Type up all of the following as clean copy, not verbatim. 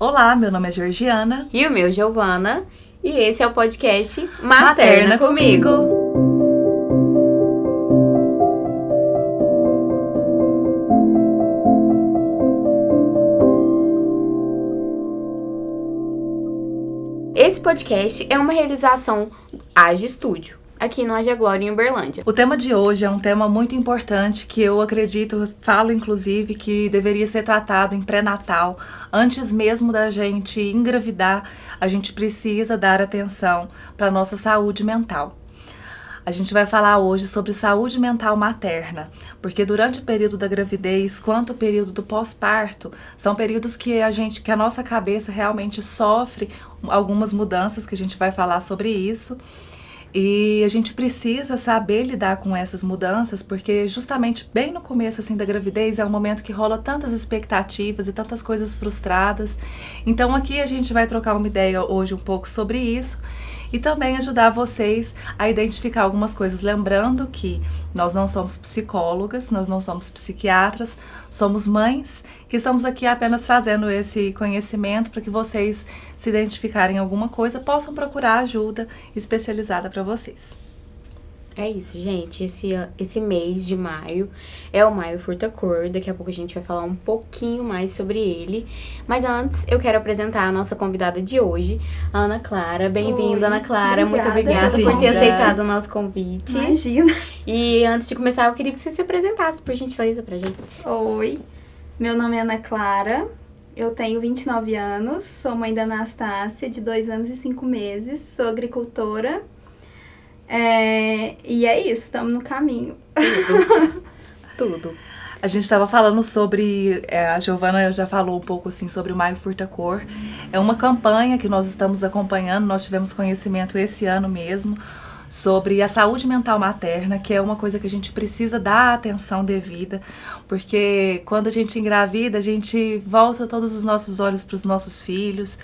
Olá, meu nome é Georgiana. E o meu, Giovana. E esse é o podcast Materna Comigo. Esse podcast é uma realização Age Studio, aqui no Age Glória, em Uberlândia. O tema de hoje é um tema muito importante que eu acredito, falo inclusive, que deveria ser tratado em pré-natal. Antes mesmo da gente engravidar, a gente precisa dar atenção para a nossa saúde mental. A gente vai falar hoje sobre saúde mental materna, porque durante o período da gravidez, quanto o período do pós-parto, são períodos que a nossa cabeça realmente sofre algumas mudanças, que a gente vai falar sobre isso. E a gente precisa saber lidar com essas mudanças, porque justamente bem no começo assim da gravidez é um momento que rola tantas expectativas e tantas coisas frustradas. Então aqui a gente vai trocar uma ideia hoje um pouco sobre isso e também ajudar vocês a identificar algumas coisas, lembrando que nós não somos psicólogas, nós não somos psiquiatras, somos mães que estamos aqui apenas trazendo esse conhecimento para que vocês, se identificarem em alguma coisa, possam procurar ajuda especializada para vocês. É isso, gente. Esse mês de maio é o Maio Furta-Cor. Daqui a pouco a gente vai falar um pouquinho mais sobre ele. Mas antes, eu quero apresentar a nossa convidada de hoje, a Ana Clara. Bem-vinda, Ana Clara. Muito obrigada por ter aceitado o nosso convite. Imagina. E antes de começar, eu queria que você se apresentasse, por gentileza, pra gente. Oi, meu nome é Ana Clara, eu tenho 29 anos, sou mãe da Anastácia, de 2 anos e 5 meses, sou agricultora. E é isso, estamos no caminho. Tudo. A gente estava falando sobre, a Giovana já falou um pouco assim sobre o Maio Furta-Cor. É uma campanha que nós estamos acompanhando, nós tivemos conhecimento esse ano mesmo sobre a saúde mental materna, que é uma coisa que a gente precisa dar atenção devida, porque quando a gente engravida, a gente volta todos os nossos olhos para os nossos filhos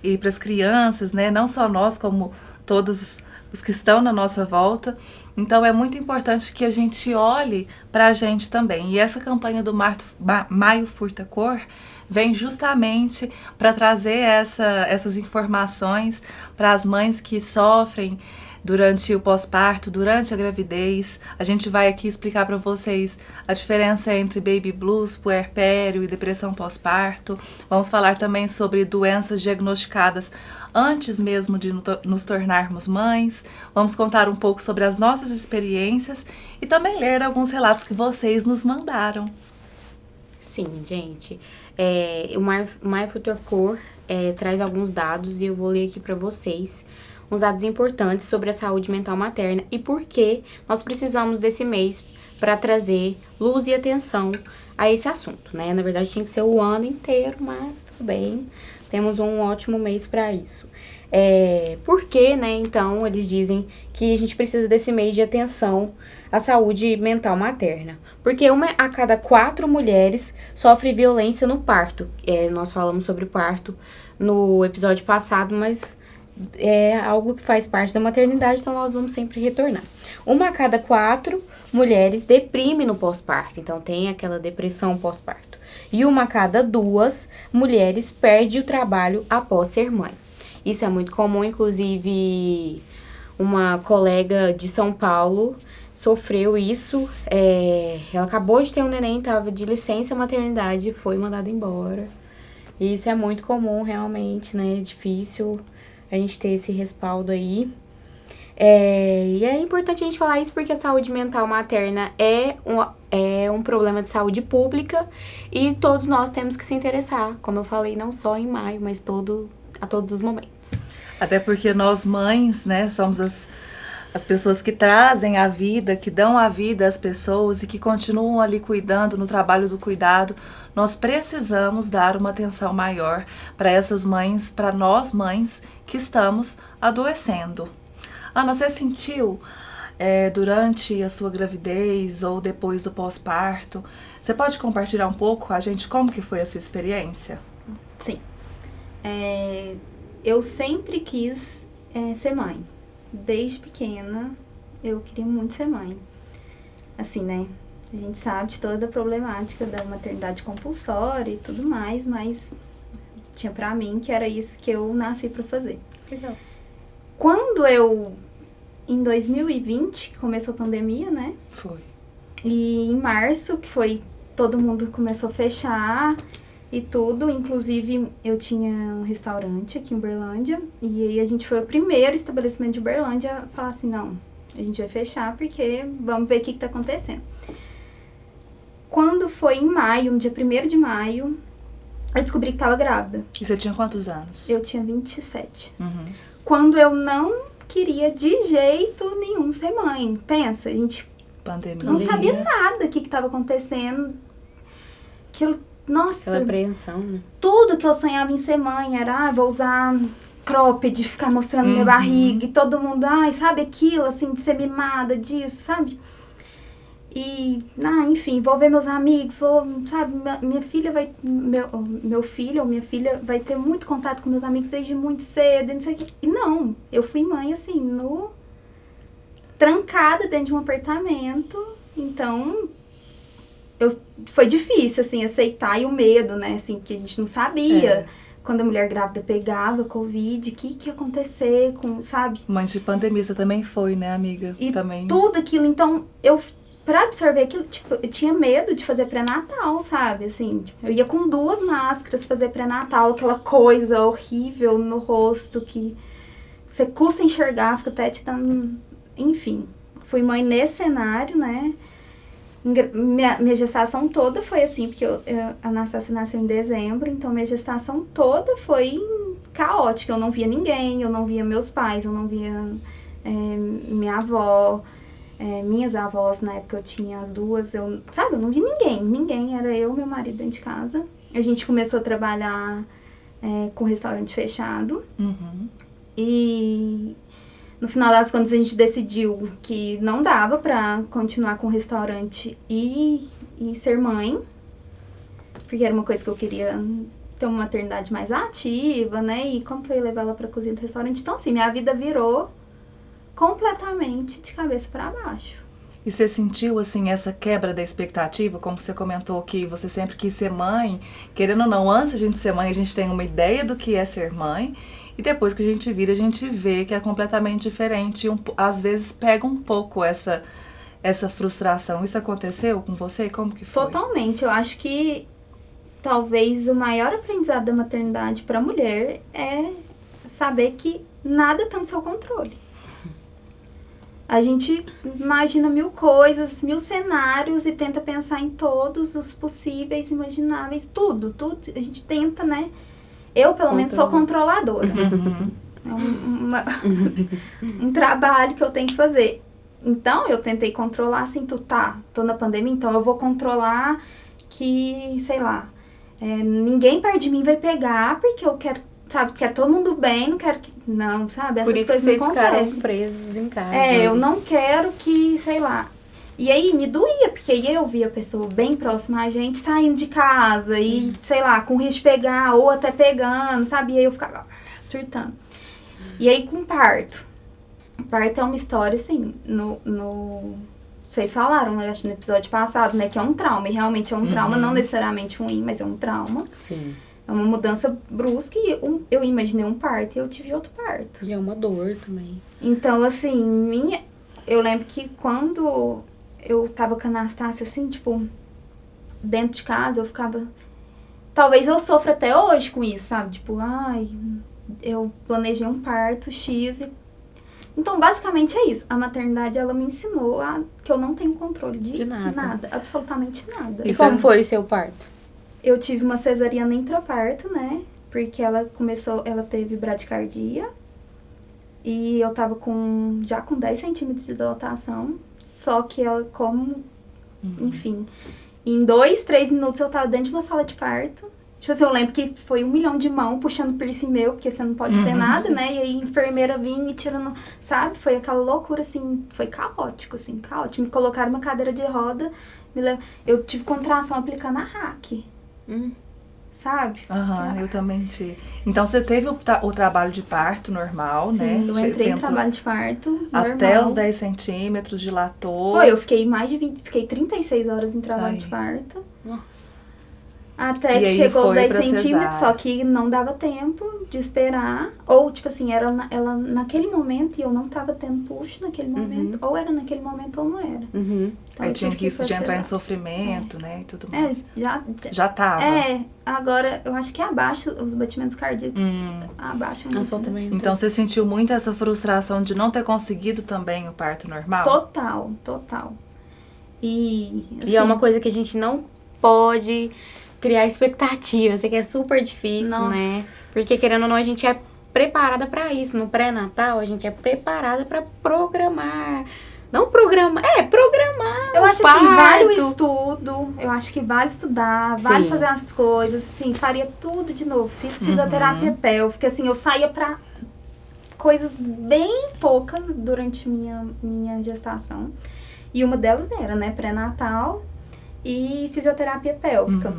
e para as crianças, né? Não só nós, como todos os que estão na nossa volta. Então é muito importante que a gente olhe para a gente também. E essa campanha do Maio Furta-Cor vem justamente para trazer essas informações para as mães que sofrem durante o pós-parto, durante a gravidez. A gente vai aqui explicar para vocês a diferença entre baby blues, puerpério e depressão pós-parto. Vamos falar também sobre doenças diagnosticadas antes mesmo de nos tornarmos mães. Vamos contar um pouco sobre as nossas experiências e também ler alguns relatos que vocês nos mandaram. Sim, gente. O Maio Furta-Cor traz alguns dados e eu vou ler aqui para vocês uns dados importantes sobre a saúde mental materna e por que nós precisamos desse mês para trazer luz e atenção a esse assunto, né? Na verdade, tinha que ser o ano inteiro, mas tudo bem, temos um ótimo mês para isso. Por que, né, então, eles dizem que a gente precisa desse mês de atenção à saúde mental materna? Porque 1 a cada 4 mulheres sofre violência no parto. Nós falamos sobre parto no episódio passado, mas é algo que faz parte da maternidade, então nós vamos sempre retornar. 1 a cada 4 mulheres deprime no pós-parto, então tem aquela depressão pós-parto. E 1 a cada 2 mulheres perde o trabalho após ser mãe. Isso é muito comum, inclusive uma colega de São Paulo sofreu isso. Ela acabou de ter um neném, estava de licença maternidade e foi mandada embora. E isso é muito comum, realmente, né? É difícil a gente ter esse respaldo aí. E é importante a gente falar isso porque a saúde mental materna é um problema de saúde pública e todos nós temos que se interessar, como eu falei, não só em maio, mas a todos os momentos. Até porque nós mães, né, somos as pessoas que trazem a vida, que dão a vida às pessoas e que continuam ali cuidando, no trabalho do cuidado. Nós precisamos dar uma atenção maior para essas mães, para nós mães que estamos adoecendo. Ana, você sentiu durante a sua gravidez ou depois do pós-parto, você pode compartilhar um pouco com a gente como que foi a sua experiência? Sim. Eu sempre quis ser mãe. Desde pequena, eu queria muito ser mãe. Assim, né? A gente sabe de toda a problemática da maternidade compulsória e tudo mais, mas tinha pra mim, que era isso que eu nasci pra fazer. Legal. Quando eu, em 2020, que começou a pandemia, né? Foi. E em março, que foi, todo mundo começou a fechar e tudo. Inclusive, eu tinha um restaurante aqui em Uberlândia. E aí a gente foi o primeiro estabelecimento de Uberlândia a falar assim, não, a gente vai fechar porque vamos ver o que tá acontecendo. Quando foi em maio, no dia 1º de maio, eu descobri que tava grávida. E você tinha quantos anos? Eu tinha 27. Uhum. Quando eu não queria de jeito nenhum ser mãe. Pensa, a gente Pandemia. não sabia nada o que estava acontecendo. Aquilo, nossa, Aquela apreensão, né? tudo que eu sonhava em ser mãe era, vou usar cropped, ficar mostrando minha barriga. E todo mundo, sabe aquilo, assim, de ser mimada, disso, sabe? E, enfim, vou ver meus amigos, sabe, minha filha vai, meu filho ou minha filha vai ter muito contato com meus amigos desde muito cedo, e não sei o que. E não, eu fui mãe, assim, trancada dentro de um apartamento, então, foi difícil, assim, aceitar, e o medo, né, assim, porque a gente não sabia. Quando a mulher grávida pegava Covid, o que ia acontecer com, sabe? Mãe de pandemia, você também foi, né, amiga? E também. tudo aquilo, então, pra absorver aquilo, tipo, eu tinha medo de fazer pré-natal, sabe? Assim, tipo, eu ia com 2 máscaras fazer pré-natal, aquela coisa horrível no rosto que você custa enxergar, fica até te dando... Enfim, fui mãe nesse cenário, né? Minha gestação toda foi assim, porque a Anastácia nasceu em dezembro, então minha gestação toda foi caótica. Eu não via ninguém, eu não via meus pais, eu não via minha avó... minhas avós, na época eu tinha as 2, eu não vi ninguém, era eu e meu marido dentro de casa. A gente começou a trabalhar com restaurante fechado. Uhum. E no final das contas a gente decidiu que não dava pra continuar com o restaurante e ser mãe, porque era uma coisa que eu queria ter uma maternidade mais ativa, né? E como que eu ia levar ela pra cozinha do restaurante? Então, assim, minha vida virou completamente de cabeça para baixo. E você sentiu, assim, essa quebra da expectativa? Como você comentou que você sempre quis ser mãe. Querendo ou não, antes de a gente ser mãe, a gente tem uma ideia do que é ser mãe. E depois que a gente vira, a gente vê que é completamente diferente. E às vezes pega um pouco essa frustração. Isso aconteceu com você? Como que foi? Totalmente. Eu acho que talvez o maior aprendizado da maternidade para a mulher é saber que nada está no seu controle. A gente imagina 1000 coisas, 1000 cenários e tenta pensar em todos os possíveis, imagináveis, tudo. A gente tenta, né? Eu, pelo menos, sou controladora. Uhum. É um trabalho que eu tenho que fazer. Então, eu tentei controlar, assim, tô na pandemia, então eu vou controlar que, sei lá, ninguém perto de mim vai pegar, porque eu quero, sabe, quer todo mundo bem, não quero que... Não, sabe, essas coisas não acontecem. Por isso que vocês ficaram presos em casa. Eu não quero que, sei lá... E aí me doía, porque aí eu via a pessoa bem próxima a gente saindo de casa e, sei lá, com risco de pegar ou até pegando, sabe? E aí eu ficava surtando. E aí com parto. Parto é uma história, assim, vocês falaram, eu acho, no episódio passado, né? Que é um trauma, e realmente é um trauma, não necessariamente ruim, mas é um trauma. Sim. É uma mudança brusca e eu imaginei um parto e eu tive outro parto. E é uma dor também. Então, assim, eu lembro que quando eu tava com a Anastácia, assim, tipo, dentro de casa, eu ficava... Talvez eu sofra até hoje com isso, sabe? Tipo, eu planejei um parto X e... Então, basicamente é isso. A maternidade, ela me ensinou que eu não tenho controle de nada. Absolutamente nada. E como foi o seu parto? Eu tive uma cesariana intraparto, né? Porque ela teve bradicardia. E eu tava já com 10 centímetros de dilatação. Só que ela, enfim, em 2, 3 minutos eu tava dentro de uma sala de parto. Tipo assim, eu lembro que foi 1 milhão de mão puxando piercing meu, porque você não pode ter nada, né? E aí a enfermeira vinha e tirando, sabe? Foi aquela loucura, assim, foi caótico, assim, caótico. Me colocaram numa cadeira de roda, eu tive contração aplicando a hack. Sabe? Eu também tive. Então, você teve o trabalho de parto normal, sim, né? Eu entrei em trabalho de parto normal. Até os 10 centímetros, dilatou. Foi, eu fiquei fiquei 36 horas em trabalho de parto. Até E que aí chegou os foi 10 pra centímetros, cesárea. só que não dava tempo de esperar. Ou, tipo assim, ela naquele momento e eu não tava tendo puxo naquele momento. Ou era naquele momento ou não era. Uhum. Então, Aí eu tinha tive que risco de entrar em fazer. sofrimento, né, e tudo mais. Já Já tava. agora eu acho que abaixa os batimentos cardíacos. Abaixam Eu muito, sou né? também. Então você sentiu muito essa frustração de não ter conseguido também o parto normal? Total. E, E é assim, uma coisa que a gente não pode criar expectativa. Eu sei que é super difícil, Nossa. né? Porque, querendo ou não, a gente é preparada pra isso. No pré-natal, a gente é preparada pra programar. Não programar, programar. eu o acho assim, vale o parto. estudo. Eu acho que vale estudar, vale Sim. fazer as coisas. Assim, faria tudo de novo. Fiz fisioterapia pélvica, assim, eu saía pra coisas bem poucas durante minha gestação. E uma delas era, né, pré-natal e fisioterapia pélvica.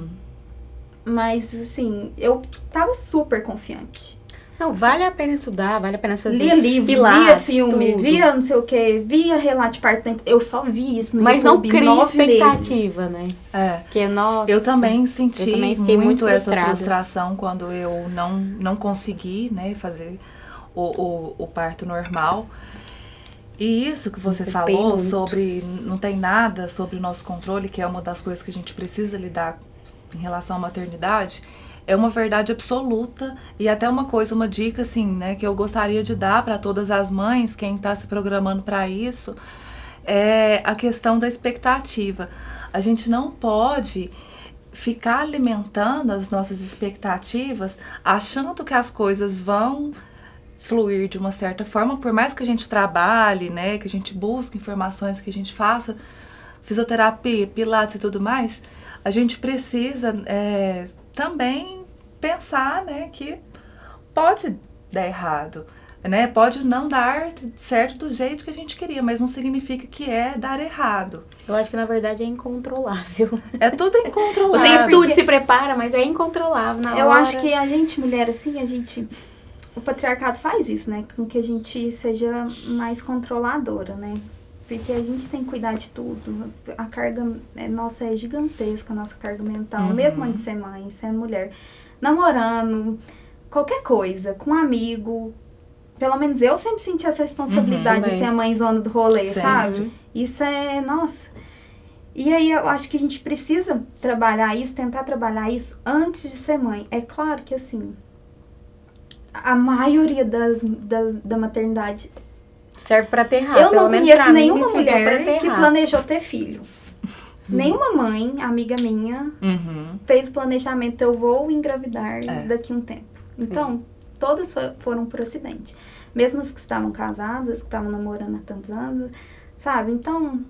Mas, assim, eu tava super confiante. Não, vale a pena estudar, vale a pena fazer Lia livro, pilates, via filme, tudo. via não sei o que, via relato de parto. Eu só vi isso no Mas não YouTube, cria 9 meses. expectativa, né? É. Porque, nossa... Eu também senti eu também fiquei muito essa frustrada. frustração quando eu não consegui, né, fazer o parto normal. E isso que você Bem falou muito. sobre não tem nada sobre o nosso controle, que é uma das coisas que a gente precisa lidar em relação à maternidade, é uma verdade absoluta e até uma dica assim, né, que eu gostaria de dar para todas as mães, quem está se programando para isso, é a questão da expectativa. A gente não pode ficar alimentando as nossas expectativas achando que as coisas vão fluir de uma certa forma, por mais que a gente trabalhe, né, que a gente busque informações, que a gente faça fisioterapia, pilates e tudo mais, a gente precisa também pensar, né, que pode dar errado, né, pode não dar certo do jeito que a gente queria, mas não significa que é dar errado. Eu acho que, na verdade, é incontrolável. É tudo incontrolável. Você estuda e se prepara, mas é incontrolável na Eu hora. acho que a gente, mulher, assim, o patriarcado faz isso, né? Com que a gente seja mais controladora, né? Porque a gente tem que cuidar de tudo. A carga nossa é gigantesca, a nossa carga mental. Mesmo antes de ser mãe, sendo mulher. Namorando, qualquer coisa, com um amigo. Pelo menos eu sempre senti essa responsabilidade de também. ser a mãezona do rolê, Sim. sabe? Isso é, nossa... E aí eu acho que a gente precisa trabalhar isso, tentar trabalhar isso antes de ser mãe. É claro que, assim... A maioria da maternidade... Serve pra aterrar. eu pelo não menos conheço pra mim, nenhuma me serviu pra mulher que aterrar. planejou ter filho. Nenhuma mãe, amiga minha, fez o planejamento, eu vou engravidar daqui a um tempo. Então, todas foram por acidente. Mesmo as que estavam casadas, as que estavam namorando há tantos anos, sabe? Então,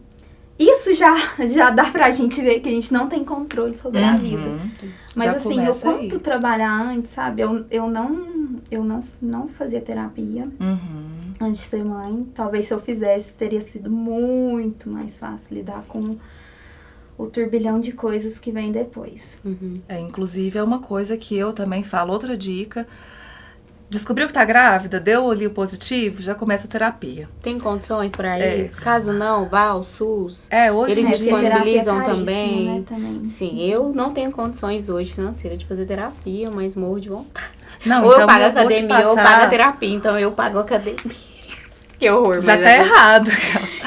isso já dá pra gente ver que a gente não tem controle sobre a vida. Mas Já assim, o começa aí. quanto trabalhar antes, sabe? Eu não fazia terapia antes de ser mãe. Talvez se eu fizesse, teria sido muito mais fácil lidar com o turbilhão de coisas que vem depois. Inclusive é uma coisa que eu também falo, outra dica. Descobriu que tá grávida, deu ali o positivo, já começa a terapia. Tem condições pra isso? Caso não, vá ao SUS. Hoje Eles em porque dia... disponibilizam terapia é também. caríssimo, né, também. Sim, eu não tenho condições hoje financeiras de fazer terapia, mas morro de vontade. Não, Ou então eu pago a vou te academia, ou eu passar- pago a terapia. Então eu pago a academia. Que horror, Já mas tá errado.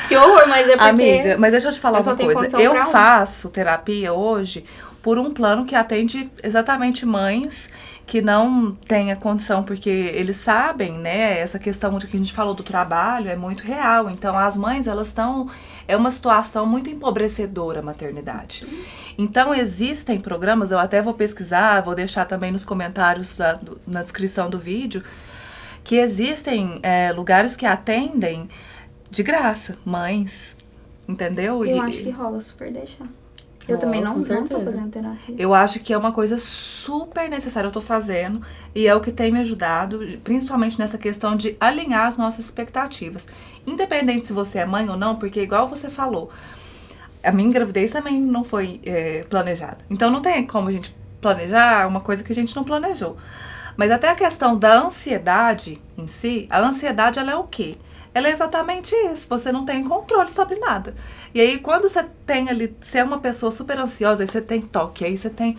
Que horror, mas é porque... Amiga, mas deixa eu te falar eu só uma tenho coisa. condição Eu pra um. faço terapia hoje por um plano que atende exatamente mães que não têm a condição, porque eles sabem, né, essa questão de que a gente falou do trabalho é muito real. Então, as mães, elas estão... É uma situação muito empobrecedora a maternidade. Então, existem programas, eu até vou pesquisar, vou deixar também nos comentários na descrição do vídeo, que existem lugares que atendem de graça, mães, entendeu? Eu acho que rola super deixar. Eu também com não tô certeza. fazendo terapia. Eu acho que é uma coisa super necessária, eu tô fazendo, e é o que tem me ajudado, principalmente nessa questão de alinhar as nossas expectativas. Independente se você é mãe ou não, porque igual você falou, a minha gravidez também não foi planejada. Então não tem como a gente planejar uma coisa que a gente não planejou. Mas até a questão da ansiedade em si, a ansiedade ela é o quê? Ela é exatamente isso, você não tem controle sobre nada. E aí quando você tem ali, você é uma pessoa super ansiosa, aí você tem toque, aí você tem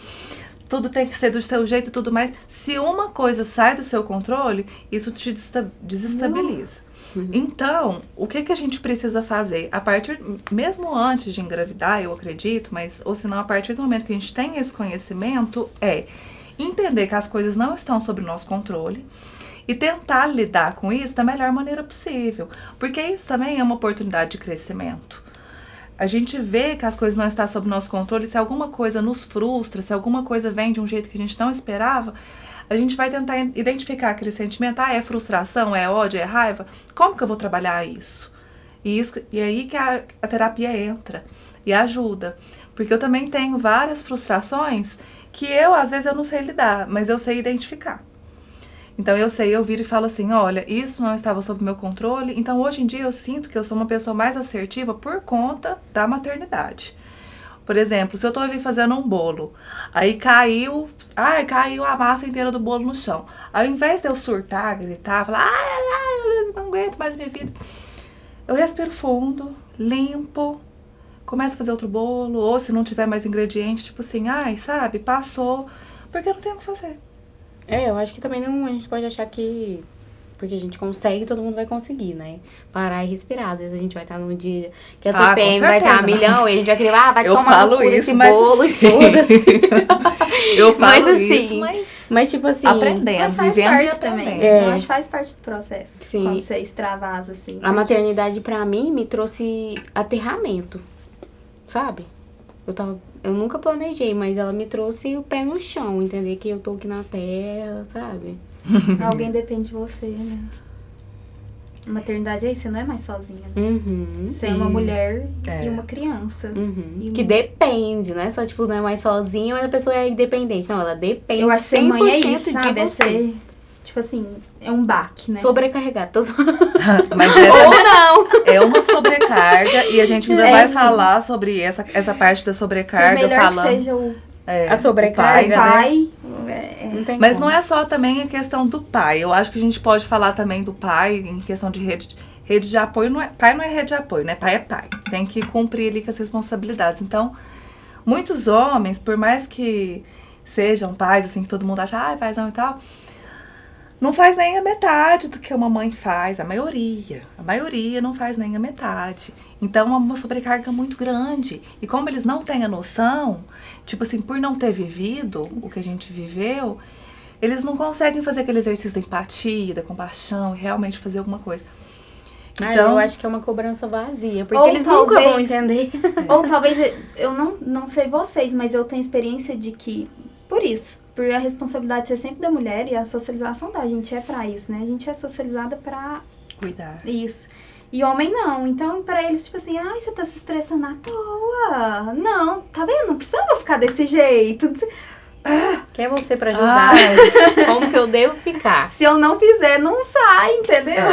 tudo tem que ser do seu jeito e tudo mais. Se uma coisa sai do seu controle, isso te desestabiliza. Então, o que a gente precisa fazer? Mesmo antes de engravidar, eu acredito, mas ou se não, a partir do momento que a gente tem esse conhecimento, é entender que as coisas não estão sob o nosso controle e tentar lidar com isso da melhor maneira possível. Porque isso também é uma oportunidade de crescimento. A gente vê que as coisas não estão sob o nosso controle, se alguma coisa nos frustra, se alguma coisa vem de um jeito que a gente não esperava, a gente vai tentar identificar aquele sentimento. É frustração, é ódio, é raiva? Como que eu vou trabalhar isso? E aí que a terapia entra e ajuda. Porque eu também tenho várias frustrações que às vezes eu não sei lidar, mas eu sei identificar. Então eu viro e falo assim, olha, isso não estava sob meu controle, então hoje em dia eu sinto que eu sou uma pessoa mais assertiva por conta da maternidade. Por exemplo, se eu tô ali fazendo um bolo, aí caiu a massa inteira do bolo no chão. Ao invés de eu surtar, gritar, falar, eu não aguento mais a minha vida, eu respiro fundo, limpo, começo a fazer outro bolo, ou se não tiver mais ingrediente, tipo assim, sabe, passou, porque eu não tenho o que fazer. Eu acho que também a gente pode achar que porque a gente consegue, todo mundo vai conseguir, né? Parar e respirar. Às vezes a gente vai estar num dia que a TPM vai estar a milhão e a gente vai querer, vai tomar no cu esse bolo e foda-se. Eu falo isso, mas tipo assim... Aprendendo, mas faz vivendo parte também. Eu acho que faz parte do processo. Sim. Quando você extravasa, assim. A maternidade, pra mim, me trouxe aterramento, sabe? Eu nunca planejei, mas ela me trouxe o pé no chão, entender que eu tô aqui na terra, sabe? Alguém depende de você, né? A maternidade aí, você não é mais sozinha, né? Você é uma mulher e uma criança. E que depende, não é só, tipo, não é mais sozinha, mas a pessoa é independente. Não, ela depende. Eu acho que ser mãe é isso, sabe? De você. Tipo assim, é um baque, né? Sobrecarregado. Mas ou não! É uma sobrecarga e a gente ainda vai falar sobre essa parte da sobrecarga. Falando. Que seja a sobrecarga, o pai, né? Mas não é só também a questão do pai. Eu acho que a gente pode falar também do pai em questão de rede de apoio. Pai não é rede de apoio, né? Pai é pai. Tem que cumprir ali com as responsabilidades. Então, muitos homens, por mais que sejam pais, assim, que todo mundo acha, paizão e tal, não faz nem a metade do que uma mãe faz. A maioria não faz nem a metade. Então, é uma sobrecarga muito grande. E como eles não têm a noção, tipo assim, por não ter vivido o que a gente viveu, eles não conseguem fazer aquele exercício da empatia, da compaixão e realmente fazer alguma coisa. Então, eu acho que é uma cobrança vazia, porque eles nunca vão entender. Ou talvez, eu não sei vocês, mas eu tenho experiência de que, por a responsabilidade ser sempre da mulher e a socialização da gente é pra isso, né? A gente é socializada pra cuidar. Isso. E homem não. Então, pra eles, tipo assim, você tá se estressando à toa. Não, tá vendo? Não precisava ficar desse jeito. Quem é você pra ajudar? Como que eu devo ficar? Se eu não fizer, não sai, entendeu?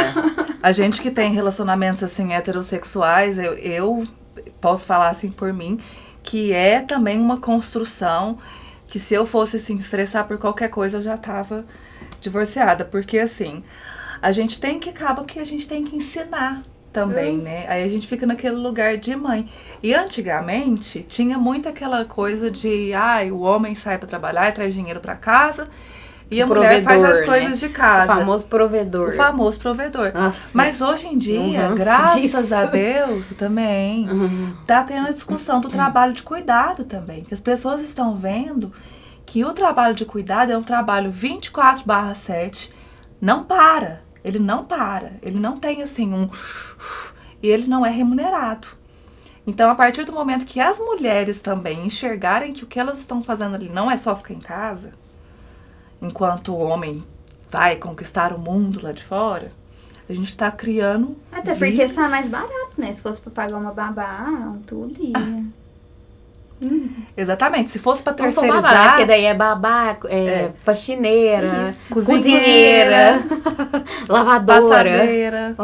A gente que tem relacionamentos, assim, heterossexuais, eu posso falar, assim, por mim, que é também uma construção que se eu fosse, assim, estressar por qualquer coisa, eu já tava divorciada. Porque, assim, a gente tem que ensinar também, né? Aí a gente fica naquele lugar de mãe. E antigamente, tinha muito aquela coisa de, o homem sai pra trabalhar e traz dinheiro pra casa e a mulher faz as coisas de casa. O famoso provedor. Nossa. Mas hoje em dia, graças a Deus, também, tá tendo a discussão do trabalho de cuidado também. Que as pessoas estão vendo que o trabalho de cuidado é um trabalho 24/7, não para. Ele não para. Ele não tem, assim, e ele não é remunerado. Então, a partir do momento que as mulheres também enxergarem que o que elas estão fazendo ali não é só ficar em casa, enquanto o homem vai conquistar o mundo lá de fora, a gente tá criando até porque sai mais barato, né? Se fosse pra pagar uma babá, tudo ia. Exatamente. Se fosse pra Não terceirizar... babá, porque daí é babá, faxineira, cozinheira, lavadora. Passadeira.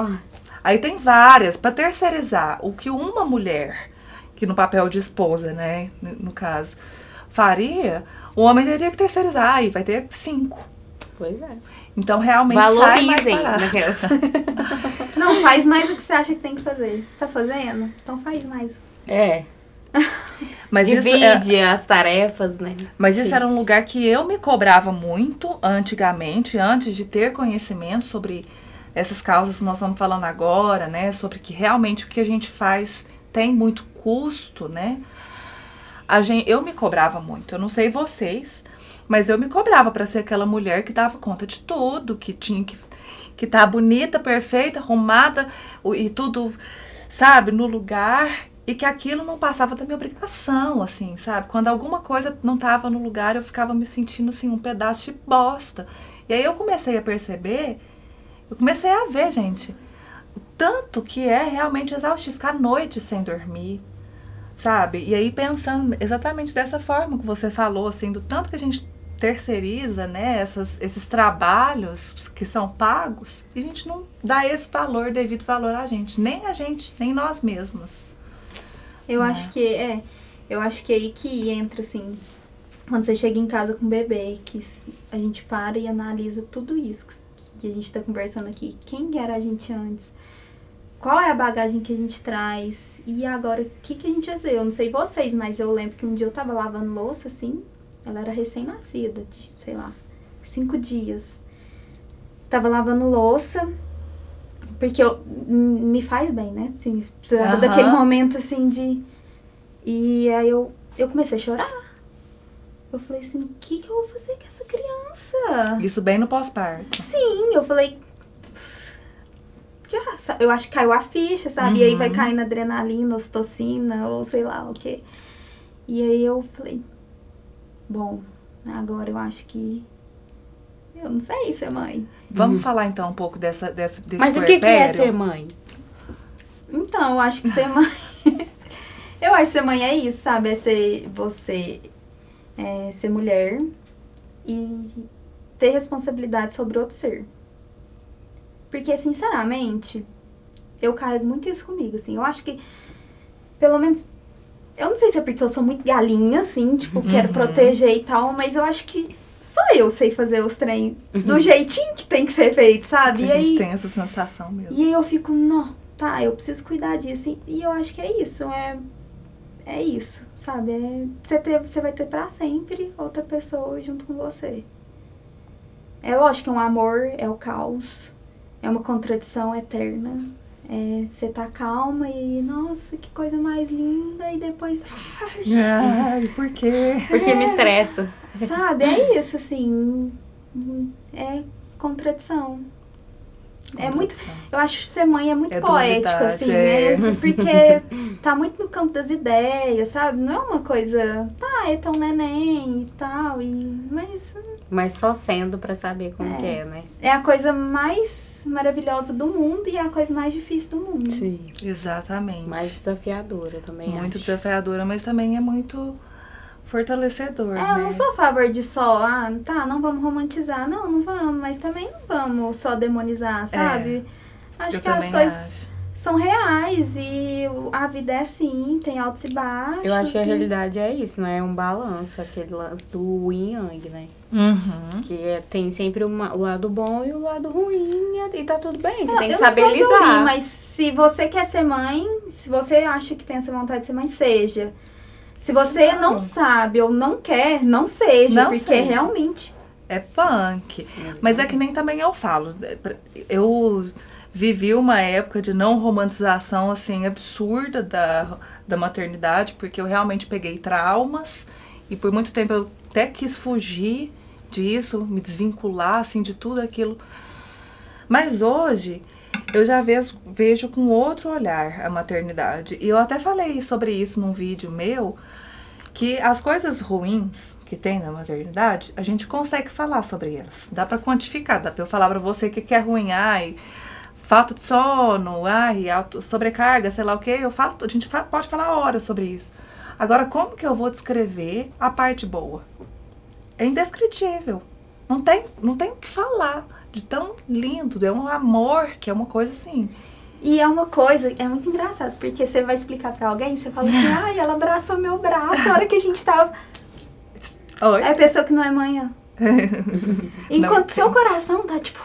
Aí tem várias. Pra terceirizar, o que uma mulher, que no papel de esposa, né, no caso, faria, o homem teria que terceirizar. Aí vai ter 5. Pois é. Então, realmente, sai mais barato. Não, faz mais o que você acha que tem que fazer. Tá fazendo? Então faz mais. Mas Divide as tarefas, né? Mas isso era um lugar que eu me cobrava muito antigamente, antes de ter conhecimento sobre essas causas que nós estamos falando agora, né? Sobre que realmente o que a gente faz tem muito custo, né? Eu me cobrava muito. Eu não sei vocês, mas eu me cobrava para ser aquela mulher que dava conta de tudo, que tinha que tá bonita, perfeita, arrumada e tudo, sabe, no lugar. E que aquilo não passava da minha obrigação, assim, sabe? Quando alguma coisa não estava no lugar, eu ficava me sentindo, assim, um pedaço de bosta. E aí eu comecei a perceber, eu comecei a ver, gente, o tanto que é realmente exaustivo, ficar à noite sem dormir, sabe? E aí pensando exatamente dessa forma que você falou, assim, do tanto que a gente terceiriza, né, esses trabalhos que são pagos, e a gente não dá esse valor, devido valor a gente, nem nós mesmas. Eu acho que aí que entra, assim, quando você chega em casa com o bebê, que a gente para e analisa tudo isso que a gente tá conversando aqui. Quem era a gente antes? Qual é a bagagem que a gente traz? E agora, o que a gente vai fazer? Eu não sei vocês, mas eu lembro que um dia eu tava lavando louça, assim, ela era recém-nascida, de, sei lá, 5 dias. Tava lavando louça, porque me faz bem, né? Assim, precisava daquele momento, assim, de... E aí eu comecei a chorar. Eu falei assim, o que eu vou fazer com essa criança? Isso bem no pós-parto. Sim, eu falei... Eu acho que caiu a ficha, sabe? E aí vai cair na adrenalina, ocitocina, ou sei lá o quê. E aí eu falei... Bom, agora eu acho que... Eu não sei ser mãe. Vamos falar então um pouco desse Mas o que é ser mãe? Então, eu acho que ser mãe... eu acho que ser mãe é isso, sabe? É ser você... ser mulher e ter responsabilidade sobre outro ser. Porque, sinceramente, eu carrego muito isso comigo, assim. Eu acho que, pelo menos... Eu não sei se é porque eu sou muito galinha, assim, tipo, quero proteger e tal, mas eu acho que só eu sei fazer os trem do jeitinho que tem que ser feito, sabe? A gente tem essa sensação mesmo. E aí eu fico, não, tá, eu preciso cuidar disso. E eu acho que é isso, é isso, sabe? Você vai ter pra sempre outra pessoa junto com você. É lógico que é um amor, é o caos, é uma contradição eterna. Você tá calma e, nossa, que coisa mais linda, e depois... Ai, por quê? Porque me estressa. Sabe, é isso, assim, é contradição. É muito, eu acho que ser mãe é muito poético, assim, né? Porque tá muito no campo das ideias, sabe? Não é uma coisa, é tão neném e tal, mas só sendo pra saber como que é, né? É a coisa mais maravilhosa do mundo e é a coisa mais difícil do mundo. Sim. Exatamente. Mais desafiadora também, muito desafiadora, mas também é muito fortalecedor, né? Eu não sou a favor de só, não vamos romantizar. Não vamos, mas também não vamos só demonizar, sabe? Acho que as coisas são reais e a vida é assim, tem altos e baixos. Eu acho que a realidade é isso, né? É um balanço, aquele lance do yin yang, né? Que tem sempre o lado bom e o lado ruim, e tá tudo bem, você tem que saber lidar. Ouvir, mas se você quer ser mãe, se você acha que tem essa vontade de ser mãe, seja. Se você não sabe ou não quer, não seja, porque realmente... É punk. Mas é que nem também eu falo. Eu vivi uma época de não romantização, assim, absurda da maternidade, porque eu realmente peguei traumas e por muito tempo eu até quis fugir disso, me desvincular, assim, de tudo aquilo. Mas hoje... eu já vejo com outro olhar a maternidade. E eu até falei sobre isso num vídeo meu, que as coisas ruins que tem na maternidade, a gente consegue falar sobre elas. Dá pra quantificar, dá pra eu falar pra você o que é ruim, falta de sono, sobrecarga, sei lá o que. A gente pode falar horas sobre isso. Agora, como que eu vou descrever a parte boa? É indescritível. Não tem o que falar. De tão lindo, é um amor, que é uma coisa assim. E é uma coisa, é muito engraçado, porque você vai explicar pra alguém, você fala assim, ela abraçou meu braço na hora que a gente tava... Oi? É a pessoa que não é mãe. Enquanto seu coração tá tipo...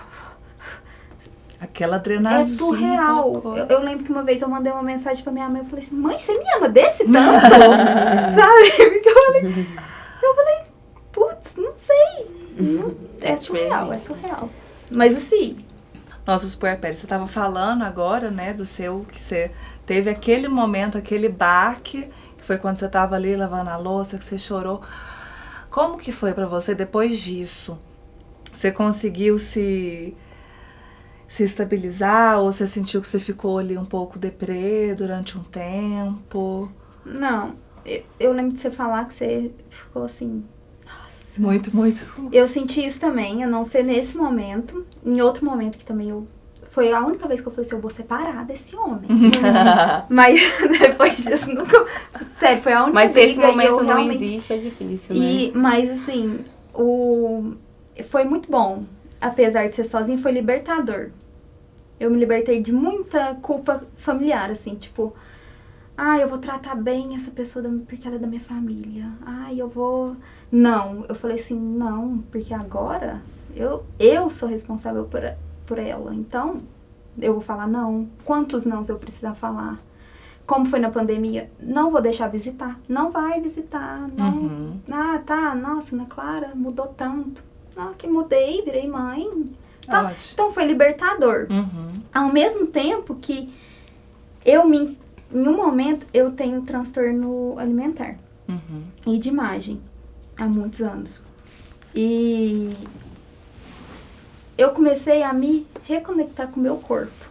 Aquela adrenalina. É surreal. Eu lembro que uma vez eu mandei uma mensagem pra minha mãe, eu falei assim, mãe, você me ama desse tanto? Sabe? Porque eu falei, putz, não sei. É surreal, é surreal. Mas assim... Nossos puerpérios, você tava falando agora, né, do seu, que você teve aquele momento, aquele baque, que foi quando você tava ali lavando a louça, que você chorou. Como que foi pra você depois disso? Você conseguiu se estabilizar ou você sentiu que você ficou ali um pouco deprê durante um tempo? Não, eu lembro de você falar que você ficou assim... Nossa. Muito. Eu senti isso também, a não ser nesse momento. Em outro momento que também foi a única vez que eu falei assim, eu vou separar desse homem. Mas depois disso, nunca... Sério, foi a única Mas briga. esse momento eu não realmente... existe, é difícil, né? Mas assim, foi muito bom. Apesar de ser sozinha, foi libertador. Eu me libertei de muita culpa familiar, assim, tipo... eu vou tratar bem essa pessoa porque ela é da minha família. Eu vou... Não, eu falei assim, não, porque agora eu sou responsável por ela. Então, eu vou falar não. Quantos nãos eu precisar falar? Como foi na pandemia, não vou deixar visitar. Não vai visitar, não. Uhum. Tá, nossa, Ana Clara, mudou tanto. Que mudei, virei mãe. Tá. Então, foi libertador. Uhum. Ao mesmo tempo que em um momento, eu tenho transtorno alimentar e de imagem, há muitos anos. E eu comecei a me reconectar com o meu corpo,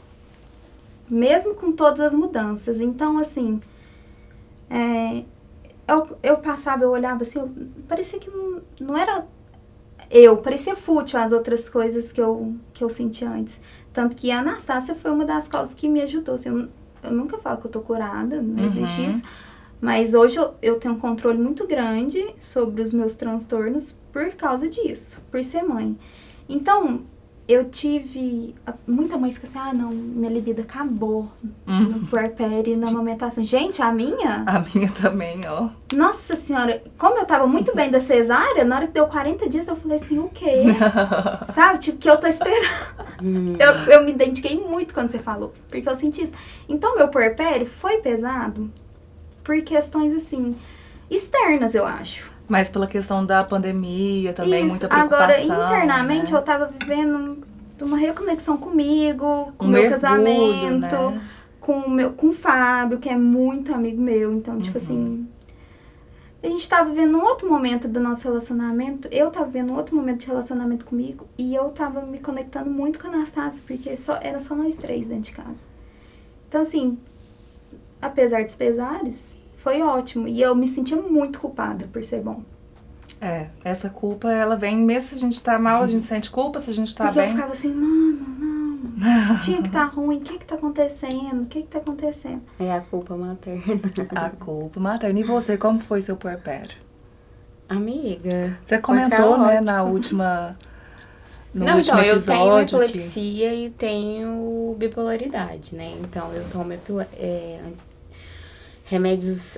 mesmo com todas as mudanças. Então, assim, eu passava, eu olhava assim, parecia que não era parecia fútil as outras coisas que eu sentia antes. Tanto que a Anastácia foi uma das causas que me ajudou, assim, eu nunca falo que eu tô curada, não existe isso. Mas hoje eu tenho um controle muito grande sobre os meus transtornos por causa disso, por ser mãe. Então, eu tive... Muita mãe fica assim, não, minha libido acabou no puerpério e na amamentação. Gente, a minha... A minha também, ó. Nossa senhora, como eu tava muito bem da cesárea, na hora que deu 40 dias, eu falei assim, o quê? Sabe? Tipo, que eu tô esperando. Eu me identifiquei muito quando você falou, porque eu senti isso. Então, meu puerpério foi pesado por questões, assim, externas, eu acho. Mas pela questão da pandemia também, Isso. muita preocupação. Agora, internamente, né? eu tava vivendo uma reconexão comigo, com o mergulho, meu casamento, né? com o Fábio, que é muito amigo meu. Então, tipo assim, a gente tava vivendo um outro momento do nosso relacionamento. Eu tava vivendo um outro momento de relacionamento comigo. E eu tava me conectando muito com a Anastácia, porque era só nós três dentro de casa. Então, assim, apesar dos pesares, foi ótimo. E eu me sentia muito culpada por ser bom. Essa culpa, ela vem, mesmo se a gente tá mal, a gente sente culpa, se a gente tá porque bem... eu ficava assim, mano, não, tinha que tá ruim, o que tá acontecendo? O que tá acontecendo? É a culpa materna. A culpa materna. E você, como foi seu puerpério? Amiga... Você comentou, né, ótimo. na última... No Não, último então, eu tenho episódio epilepsia e tenho bipolaridade, né? Então, eu tomo remédios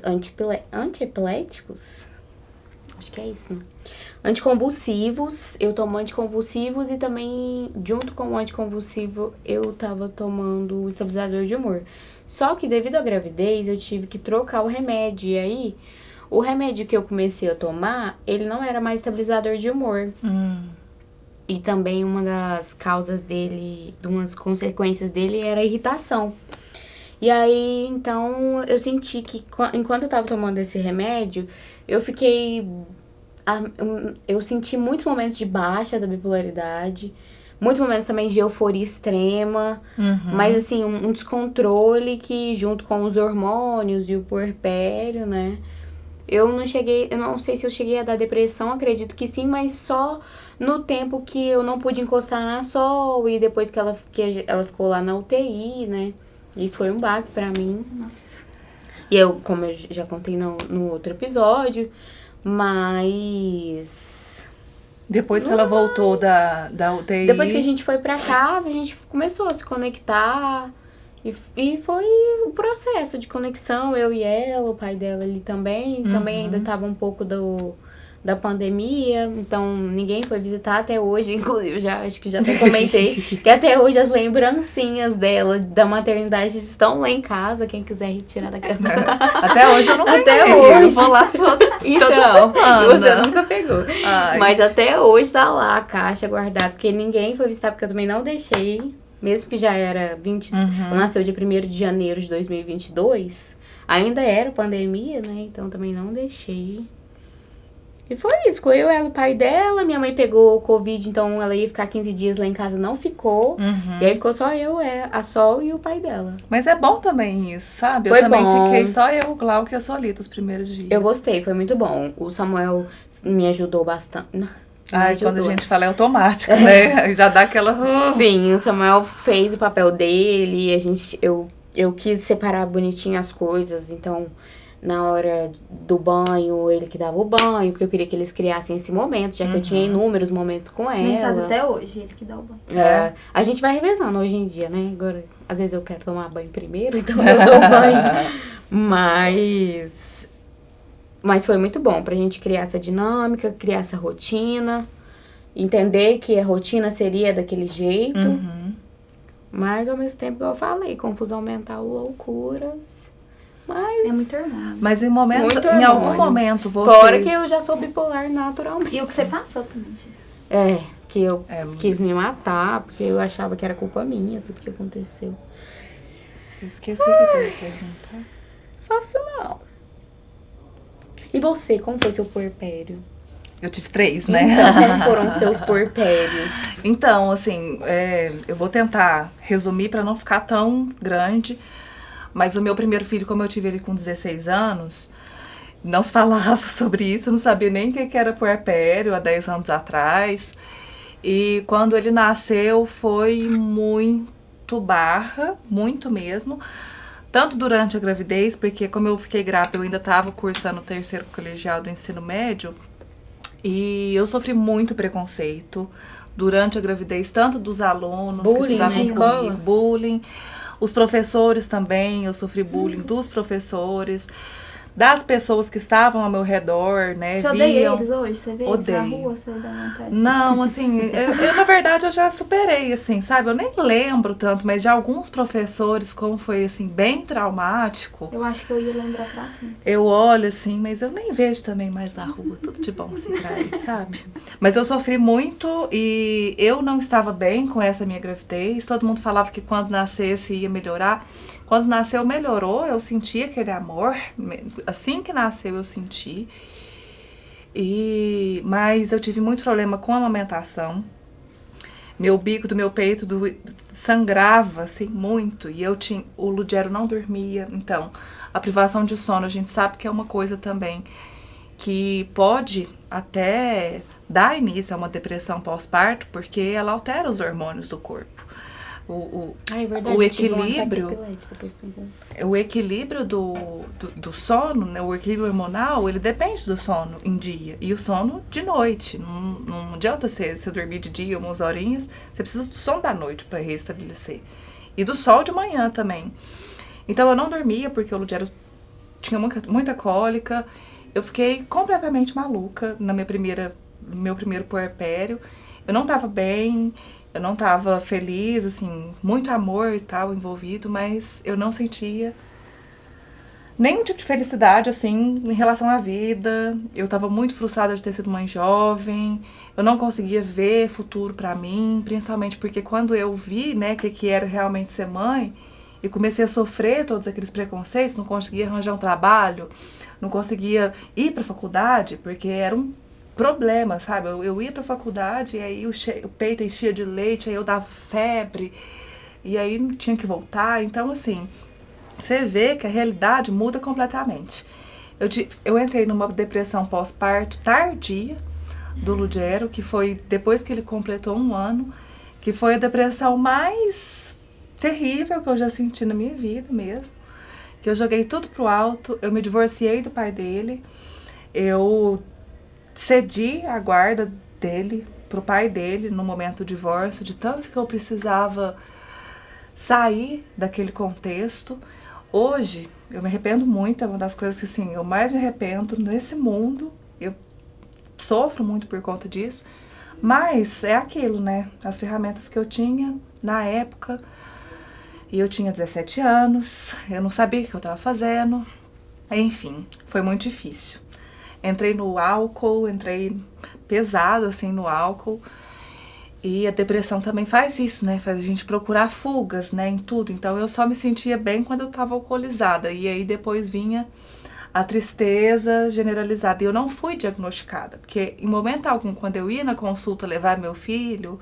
antiepiléticos. Acho que é isso, né? Anticonvulsivos. Eu tomo anticonvulsivos e também, junto com o anticonvulsivo, eu tava tomando estabilizador de humor. Só que, devido à gravidez, eu tive que trocar o remédio. E aí, o remédio que eu comecei a tomar, ele não era mais estabilizador de humor. E também uma das causas dele, de umas consequências dele, era a irritação. E aí, então, eu senti que enquanto eu tava tomando esse remédio, eu senti muitos momentos de baixa da bipolaridade, muitos momentos também de euforia extrema, mas assim, um descontrole que junto com os hormônios e o puerpério, né? Eu não sei se eu cheguei a dar depressão, acredito que sim, mas só no tempo que eu não pude encostar na Sol e depois que ela ficou lá na UTI, né? Isso foi um baque pra mim. Nossa. E eu, como eu já contei no outro episódio, mas... Depois que ela voltou da UTI... Depois que a gente foi pra casa, a gente começou a se conectar. E foi um processo de conexão, eu e ela, o pai dela ali também. Também ainda tava um pouco da pandemia, então ninguém foi visitar até hoje, inclusive, acho que já até comentei, que até hoje as lembrancinhas dela, da maternidade, estão lá em casa, quem quiser retirar da casa. Até hoje eu não Até peguei, hoje. eu vou lá toda Então, semana. você nunca pegou. Ai. Mas até hoje tá lá a caixa guardada, porque ninguém foi visitar, porque eu também não deixei, mesmo que já era nasceu dia 1º de janeiro de 2022, ainda era pandemia, né, então também não deixei. E foi isso, ficou eu, ela, o pai dela, minha mãe pegou o Covid, então ela ia ficar 15 dias lá em casa, não ficou. E aí ficou só eu, a Sol e o pai dela. Mas é bom também isso, sabe? Foi eu também bom. fiquei só eu, o Glauco e a Solita os primeiros dias. Eu gostei, foi muito bom. O Samuel me ajudou bastante. Ai, quando a gente fala é automático, né? Já dá aquela... Sim, o Samuel fez o papel dele, eu quis separar bonitinho as coisas, então... Na hora do banho, ele que dava o banho, porque eu queria que eles criassem esse momento, já que eu tinha inúmeros momentos com ela. Em casa até hoje, ele que dá o banho. A gente vai revezando hoje em dia, né? Agora, às vezes eu quero tomar banho primeiro, então eu dou banho. Mas foi muito bom pra gente criar essa dinâmica, criar essa rotina, entender que a rotina seria daquele jeito. Mas ao mesmo tempo, igual eu falei, confusão mental, loucuras. Mas... É muito hormônio. Mas em algum momento vocês... Fora que eu já sou bipolar naturalmente. E o que você passou também, gente. Que eu quis me matar, porque eu achava que era culpa minha, tudo que aconteceu. Eu esqueci o que eu ia perguntar. Fácil não. E você, como foi seu puerpério? Eu tive 3, né? Então, como foram os seus puerpérios? Então, assim, eu vou tentar resumir para não ficar tão grande. Mas o meu primeiro filho, como eu tive ele com 16 anos, não se falava sobre isso, eu não sabia nem o que era puerpério há 10 anos atrás. E quando ele nasceu foi muito barra, muito mesmo. Tanto durante a gravidez, porque como eu fiquei grávida, eu ainda estava cursando o 3º colegial do ensino médio. E eu sofri muito preconceito durante a gravidez, tanto dos alunos que estudavam comigo, bullying. Os professores também, eu sofri bullying dos professores, das pessoas que estavam ao meu redor, né? Você odeia eles hoje? Você vê eles na rua, você dá vontade? Não, assim, eu na verdade eu já superei, assim, sabe? Eu nem lembro tanto, mas de alguns professores, como foi, assim, bem traumático. Eu acho que eu ia lembrar pra sempre. Eu olho, assim, mas eu nem vejo também mais na rua, tudo de bom, assim, pra eles, sabe? Mas eu sofri muito e eu não estava bem com essa minha gravidez. Todo mundo falava que quando nascesse ia melhorar. Quando nasceu, melhorou, eu senti aquele amor, assim que nasceu eu senti, mas eu tive muito problema com a amamentação, meu bico do meu peito sangrava, assim, muito, e o Lugero não dormia, então, a privação de sono, a gente sabe que é uma coisa também que pode até dar início a uma depressão pós-parto, porque ela altera os hormônios do corpo. O equilíbrio do sono, né, o equilíbrio hormonal, ele depende do sono em dia e o sono de noite. Não adianta você dormir de dia umas horinhas, você precisa do sono da noite para restabelecer. E do sol de manhã também. Então eu não dormia porque o Lugero tinha muita cólica. Eu fiquei completamente maluca no meu primeiro puerpério. Eu não estava bem. Eu não tava feliz, assim, muito amor e tal envolvido, mas eu não sentia nenhum tipo de felicidade, assim, em relação à vida. Eu tava muito frustrada de ter sido mãe jovem, eu não conseguia ver futuro pra mim, principalmente porque quando eu vi, né, que era realmente ser mãe, e comecei a sofrer todos aqueles preconceitos, não conseguia arranjar um trabalho, não conseguia ir pra faculdade, porque era um problema, sabe? Eu ia pra faculdade e aí o peito enchia de leite, aí eu dava febre, e aí tinha que voltar. Então, assim, você vê que a realidade muda completamente. Eu entrei numa depressão pós-parto tardia do Lugero, que foi depois que ele completou 1 ano, que foi a depressão mais terrível que eu já senti na minha vida mesmo. Que eu joguei tudo pro alto, eu me divorciei do pai dele, eu cedi a guarda dele pro pai dele no momento do divórcio, de tanto que eu precisava sair daquele contexto. Hoje, eu me arrependo muito, é uma das coisas que, assim, eu mais me arrependo nesse mundo. Eu sofro muito por conta disso, mas é aquilo, né? As ferramentas que eu tinha na época, e eu tinha 17 anos, eu não sabia o que eu estava fazendo, enfim, foi muito difícil. Entrei no álcool, entrei pesado, assim, no álcool, e a depressão também faz isso, né? Faz a gente procurar fugas, né, em tudo. Então, eu só me sentia bem quando eu estava alcoolizada, e aí depois vinha a tristeza generalizada. E eu não fui diagnosticada, porque em momento algum, quando eu ia na consulta levar meu filho,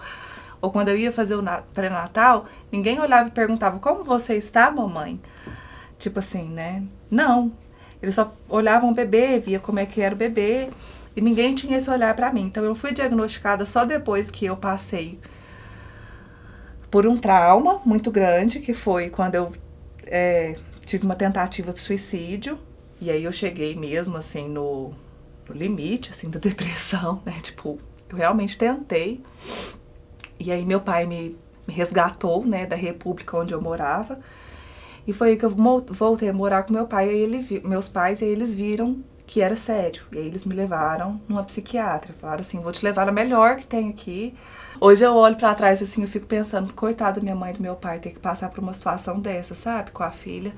ou quando eu ia fazer o pré-natal, ninguém olhava e perguntava, como você está, mamãe? Tipo assim, né? Não. Eles só olhavam o bebê, via como é que era o bebê, e ninguém tinha esse olhar pra mim. Então, eu fui diagnosticada só depois que eu passei por um trauma muito grande, que foi quando eu tive uma tentativa de suicídio. E aí eu cheguei mesmo, assim, no limite, assim, da depressão, né? Tipo, eu realmente tentei. E aí meu pai me resgatou, né, da república onde eu morava. E foi aí que eu voltei a morar com meu pai, e meus pais, e aí eles viram que era sério. E aí eles me levaram numa psiquiatra. Falaram assim, vou te levar na melhor que tem aqui. Hoje eu olho pra trás, assim, eu fico pensando, coitada da minha mãe e do meu pai ter que passar por uma situação dessa, sabe? Com a filha.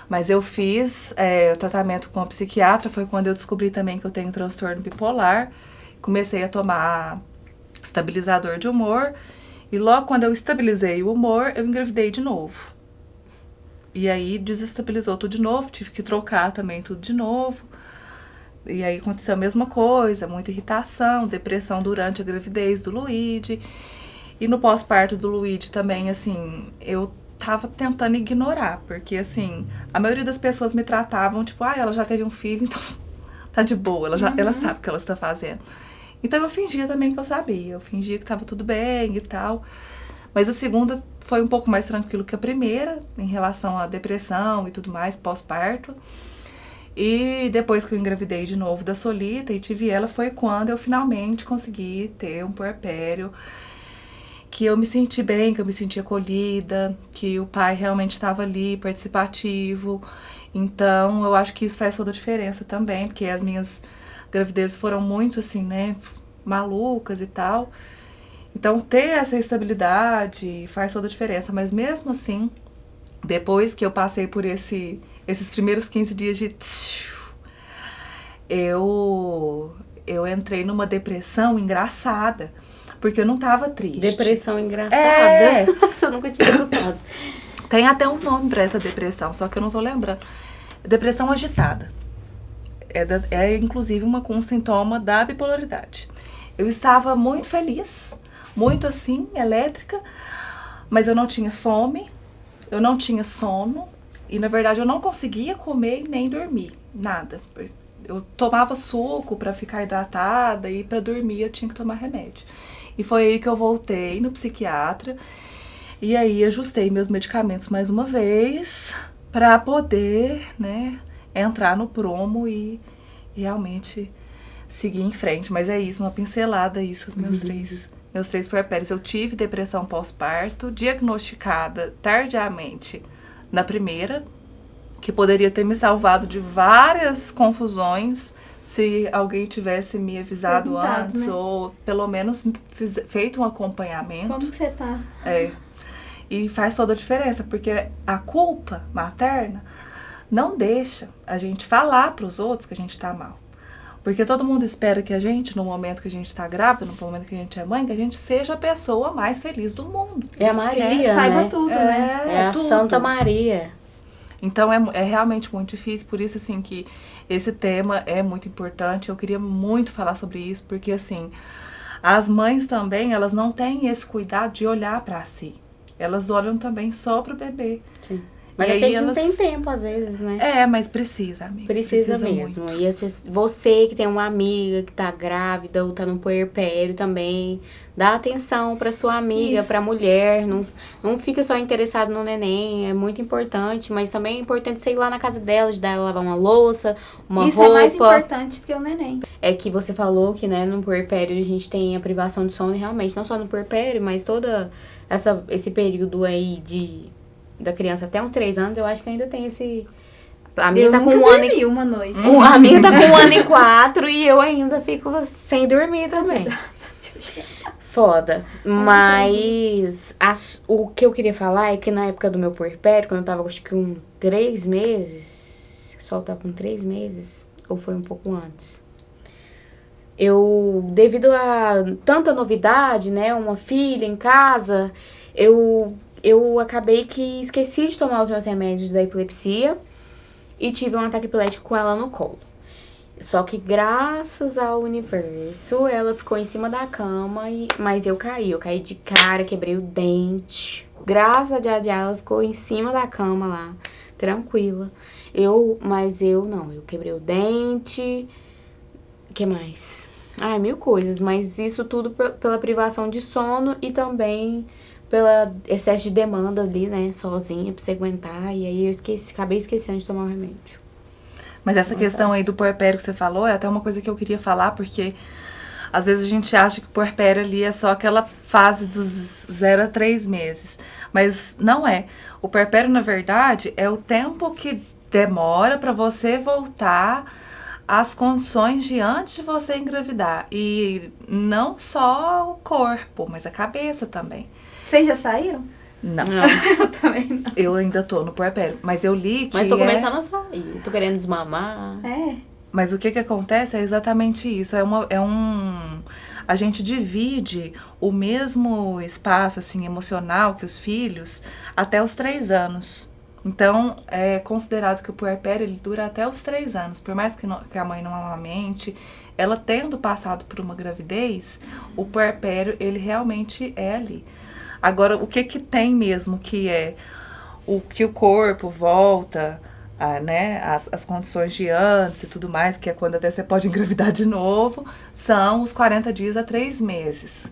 Mas eu fiz o tratamento com a psiquiatra, foi quando eu descobri também que eu tenho transtorno bipolar. Comecei a tomar estabilizador de humor, e logo quando eu estabilizei o humor, eu engravidei de novo. E aí desestabilizou tudo de novo, tive que trocar também tudo de novo. E aí aconteceu a mesma coisa, muita irritação, depressão durante a gravidez do Luigi. E no pós-parto do Luigi também, assim, eu tava tentando ignorar, porque assim, a maioria das pessoas me tratavam, tipo, ela já teve um filho, então tá de boa, ela sabe o que ela está fazendo. Então eu fingia também que eu sabia, eu fingia que tava tudo bem e tal. Mas a segunda foi um pouco mais tranquilo que a primeira, em relação à depressão e tudo mais, pós-parto. E depois que eu engravidei de novo da Solita e tive ela, foi quando eu finalmente consegui ter um puerpério, que eu me senti bem, que eu me senti acolhida, que o pai realmente estava ali, participativo. Então, eu acho que isso faz toda a diferença também, porque as minhas gravidezes foram muito, assim, né, malucas e tal. Então, ter essa estabilidade faz toda a diferença. Mas mesmo assim, depois que eu passei por esses primeiros 15 dias de... Eu entrei numa depressão engraçada, porque eu não tava triste. Depressão engraçada? Nossa, eu nunca tinha escutado. Tem até um nome pra essa depressão, só que eu não tô lembrando. Depressão agitada. É inclusive um sintoma da bipolaridade. Eu estava muito feliz, muito assim, elétrica, mas eu não tinha fome, eu não tinha sono, e na verdade eu não conseguia comer e nem dormir, nada. Eu tomava suco pra ficar hidratada, e pra dormir eu tinha que tomar remédio. E foi aí que eu voltei no psiquiatra, e aí ajustei meus medicamentos mais uma vez, pra poder, né, entrar no prumo e realmente seguir em frente. Mas é isso, uma pincelada, isso, meus três puerpérios. Eu tive depressão pós-parto, diagnosticada tardiamente na primeira, que poderia ter me salvado de várias confusões se alguém tivesse me avisado antes, né? Ou pelo menos feito um acompanhamento. Como você tá? E faz toda a diferença, porque a culpa materna não deixa a gente falar para os outros que a gente tá mal. Porque todo mundo espera que a gente, no momento que a gente tá grávida, no momento que a gente é mãe, que a gente seja a pessoa mais feliz do mundo. É a Maria, né? Saiba tudo, né? É a tudo. Santa Maria. Então é realmente muito difícil, por isso assim que esse tema é muito importante. Eu queria muito falar sobre isso, porque assim, as mães também, elas não têm esse cuidado de olhar pra si. Elas olham também só pro bebê. Sim. Mas e é que aí a gente não tem tempo, às vezes, né? Mas precisa, amiga. Precisa mesmo. Muito. E você que tem uma amiga que tá grávida ou tá no puerpério também, dá atenção pra sua amiga, pra mulher. Não fica só interessado no neném, é muito importante. Mas também é importante você ir lá na casa dela, ajudar ela a lavar uma louça, uma roupa. Isso é mais importante que o neném. É que você falou que, né, no puerpério a gente tem a privação de sono, e realmente, não só no puerpério, mas toda esse período aí da criança até uns 3 anos, eu acho que ainda tem A minha Eu tá com nunca um ano dormi uma noite. A minha tá com 1 ano e 4 e eu ainda fico sem dormir também. Foda. Mas o que eu queria falar é que na época do meu puerpério, quando eu tava acho que com 3 meses, o Sol tava com 3 meses, ou foi um pouco antes. Devido a tanta novidade, né, uma filha em casa, eu acabei que esqueci de tomar os meus remédios da epilepsia e tive um ataque epilético com ela no colo. Só que graças ao universo, ela ficou em cima da cama, mas eu caí de cara, quebrei o dente. Graças a Deus, ela ficou em cima da cama lá, tranquila. Mas eu não, eu quebrei o dente, o que mais? Ai, mil coisas, mas isso tudo pela privação de sono e também pela excesso de demanda ali, né, sozinha, pra você aguentar. E aí eu acabei esquecendo de tomar o remédio. Mas essa questão aí do puerpério que você falou é até uma coisa que eu queria falar, porque às vezes a gente acha que o puerpério ali é só aquela fase dos 0 a 3 meses. Mas não é. O puerpério, na verdade, é o tempo que demora para você voltar às condições de antes de você engravidar. E não só o corpo, mas a cabeça também. Vocês já saíram? Não. Eu também não. Eu ainda tô no puerpério. Mas eu li que Mas tô começando a sair. Tô querendo desmamar. Mas o que acontece é exatamente isso. A gente divide o mesmo espaço, assim, emocional que os filhos até os 3 anos. Então, é considerado que o puerpério, ele dura até os 3 anos. Por mais que a mãe não amamente, ela tendo passado por uma gravidez, o puerpério, ele realmente é ali. Agora, o que tem mesmo que é o que o corpo volta, né, as condições de antes e tudo mais, que é quando até você pode engravidar de novo, são os 40 dias a 3 meses.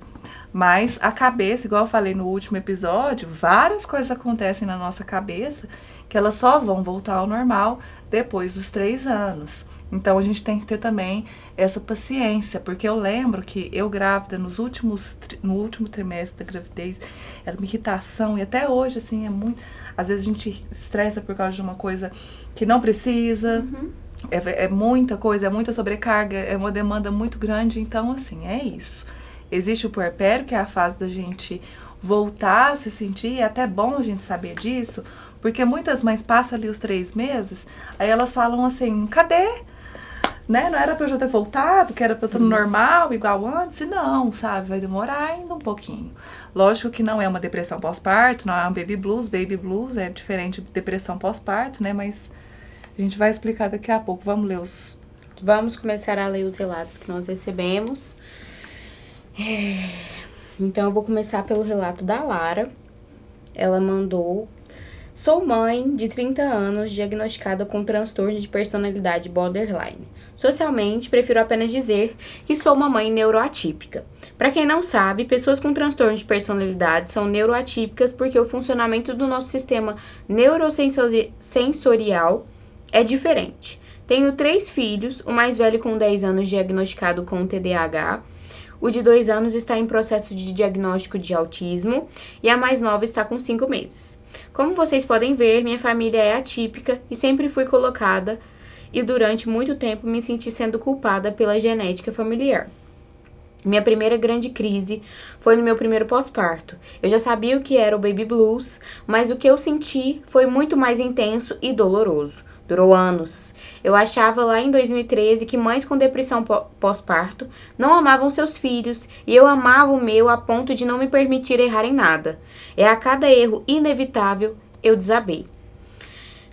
Mas a cabeça, igual eu falei no último episódio, várias coisas acontecem na nossa cabeça que elas só vão voltar ao normal depois dos 3 anos. Então, a gente tem que ter também essa paciência, porque eu lembro que eu grávida, no último trimestre da gravidez, era uma irritação, e até hoje, assim, é muito... Às vezes a gente estressa por causa de uma coisa que não precisa, é muita coisa, é muita sobrecarga, é uma demanda muito grande, então, assim, é isso. Existe o puerpério, que é a fase da gente voltar a se sentir, e é até bom a gente saber disso, porque muitas mães passam ali os 3 meses, aí elas falam assim, cadê? Né? Não era pra eu já ter voltado, que era pra eu estar no normal, igual antes? E não, sabe? Vai demorar ainda um pouquinho. Lógico que não é uma depressão pós-parto, não é um baby blues. Baby blues é diferente de depressão pós-parto, né? Mas a gente vai explicar daqui a pouco. Vamos começar a ler os relatos que nós recebemos. Então, eu vou começar pelo relato da Lara. Ela mandou... Sou mãe de 30 anos, diagnosticada com transtorno de personalidade borderline. Socialmente, prefiro apenas dizer que sou uma mãe neuroatípica. Para quem não sabe, pessoas com transtorno de personalidade são neuroatípicas porque o funcionamento do nosso sistema neurosensorial é diferente. Tenho 3 filhos, o mais velho com 10 anos diagnosticado com TDAH, o de 2 anos está em processo de diagnóstico de autismo e a mais nova está com 5 meses. Como vocês podem ver, minha família é atípica e sempre fui colocada e durante muito tempo me senti sendo culpada pela genética familiar. Minha primeira grande crise foi no meu primeiro pós-parto. Eu já sabia o que era o baby blues, mas o que eu senti foi muito mais intenso e doloroso. Durou anos. Eu achava lá em 2013 que mães com depressão pós-parto não amavam seus filhos e eu amava o meu a ponto de não me permitir errar em nada. A cada erro inevitável, eu desabei.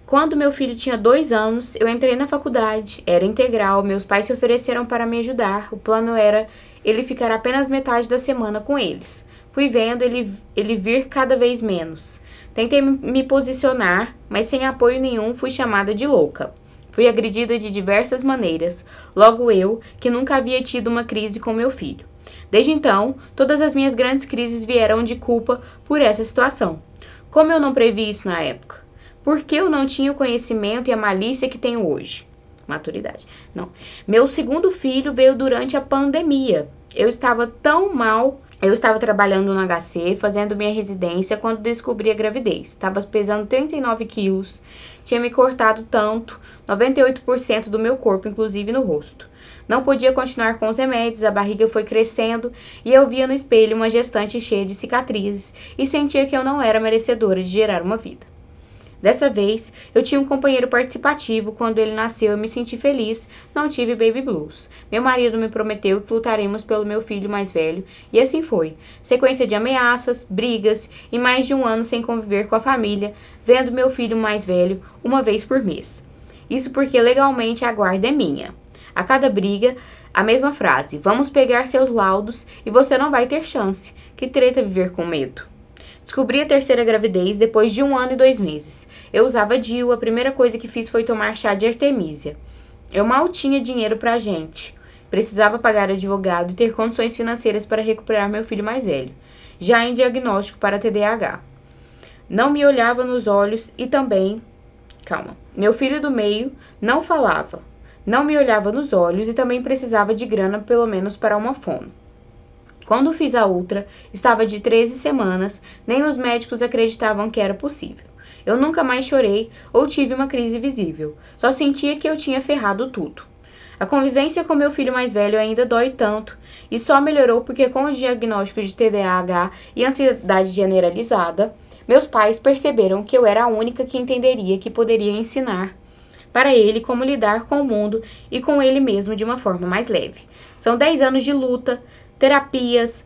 Quando meu filho tinha 2 anos, eu entrei na faculdade, era integral, meus pais se ofereceram para me ajudar. O plano era ele ficar apenas metade da semana com eles. Fui vendo ele vir cada vez menos. Tentei me posicionar, mas sem apoio nenhum fui chamada de louca. Fui agredida de diversas maneiras, logo eu, que nunca havia tido uma crise com meu filho. Desde então, todas as minhas grandes crises vieram de culpa por essa situação. Como eu não previ isso na época? Por que eu não tinha o conhecimento e a malícia que tenho hoje? Maturidade. Não. Meu segundo filho veio durante a pandemia. Eu estava tão mal Eu estava trabalhando no HC, fazendo minha residência, quando descobri a gravidez. Estava pesando 39 quilos, tinha me cortado tanto, 98% do meu corpo, inclusive no rosto. Não podia continuar com os remédios, a barriga foi crescendo e eu via no espelho uma gestante cheia de cicatrizes e sentia que eu não era merecedora de gerar uma vida. Dessa vez, eu tinha um companheiro participativo. Quando ele nasceu, eu me senti feliz, não tive baby blues. Meu marido me prometeu que lutaremos pelo meu filho mais velho, e assim foi. Sequência de ameaças, brigas e mais de um ano sem conviver com a família, vendo meu filho mais velho uma vez por mês. Isso porque legalmente a guarda é minha. A cada briga, a mesma frase: vamos pegar seus laudos e você não vai ter chance. Que treta viver com medo. Descobri a terceira gravidez depois de 1 ano e 2 meses. Eu usava DIU, a primeira coisa que fiz foi tomar chá de artemisia. Eu mal tinha dinheiro pra gente. Precisava pagar advogado e ter condições financeiras para recuperar meu filho mais velho, já em diagnóstico para TDAH. Não me olhava nos olhos e também... Meu filho do meio não falava. Não me olhava nos olhos e também precisava de grana pelo menos para uma fono. Quando fiz a ultra, estava de 13 semanas, nem os médicos acreditavam que era possível. Eu nunca mais chorei ou tive uma crise visível, só sentia que eu tinha ferrado tudo. A convivência com meu filho mais velho ainda dói tanto, e só melhorou porque com o diagnóstico de TDAH e ansiedade generalizada, meus pais perceberam que eu era a única que entenderia que poderia ensinar para ele como lidar com o mundo e com ele mesmo de uma forma mais leve. São 10 anos de luta, terapias,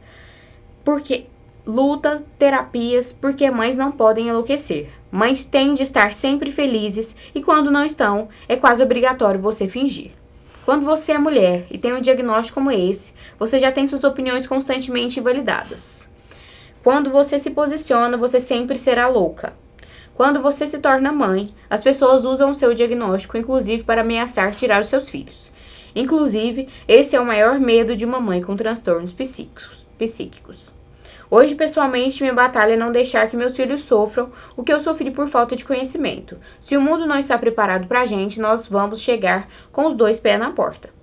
porque mães não podem enlouquecer. Mães têm de estar sempre felizes e quando não estão, é quase obrigatório você fingir. Quando você é mulher e tem um diagnóstico como esse, você já tem suas opiniões constantemente invalidadas. Quando você se posiciona, você sempre será louca. Quando você se torna mãe, as pessoas usam o seu diagnóstico, inclusive para ameaçar tirar os seus filhos. Inclusive, esse é o maior medo de uma mãe com transtornos psíquicos. Hoje, pessoalmente, minha batalha é não deixar que meus filhos sofram o que eu sofri por falta de conhecimento. Se o mundo não está preparado para a gente, nós vamos chegar com os 2 pés na porta.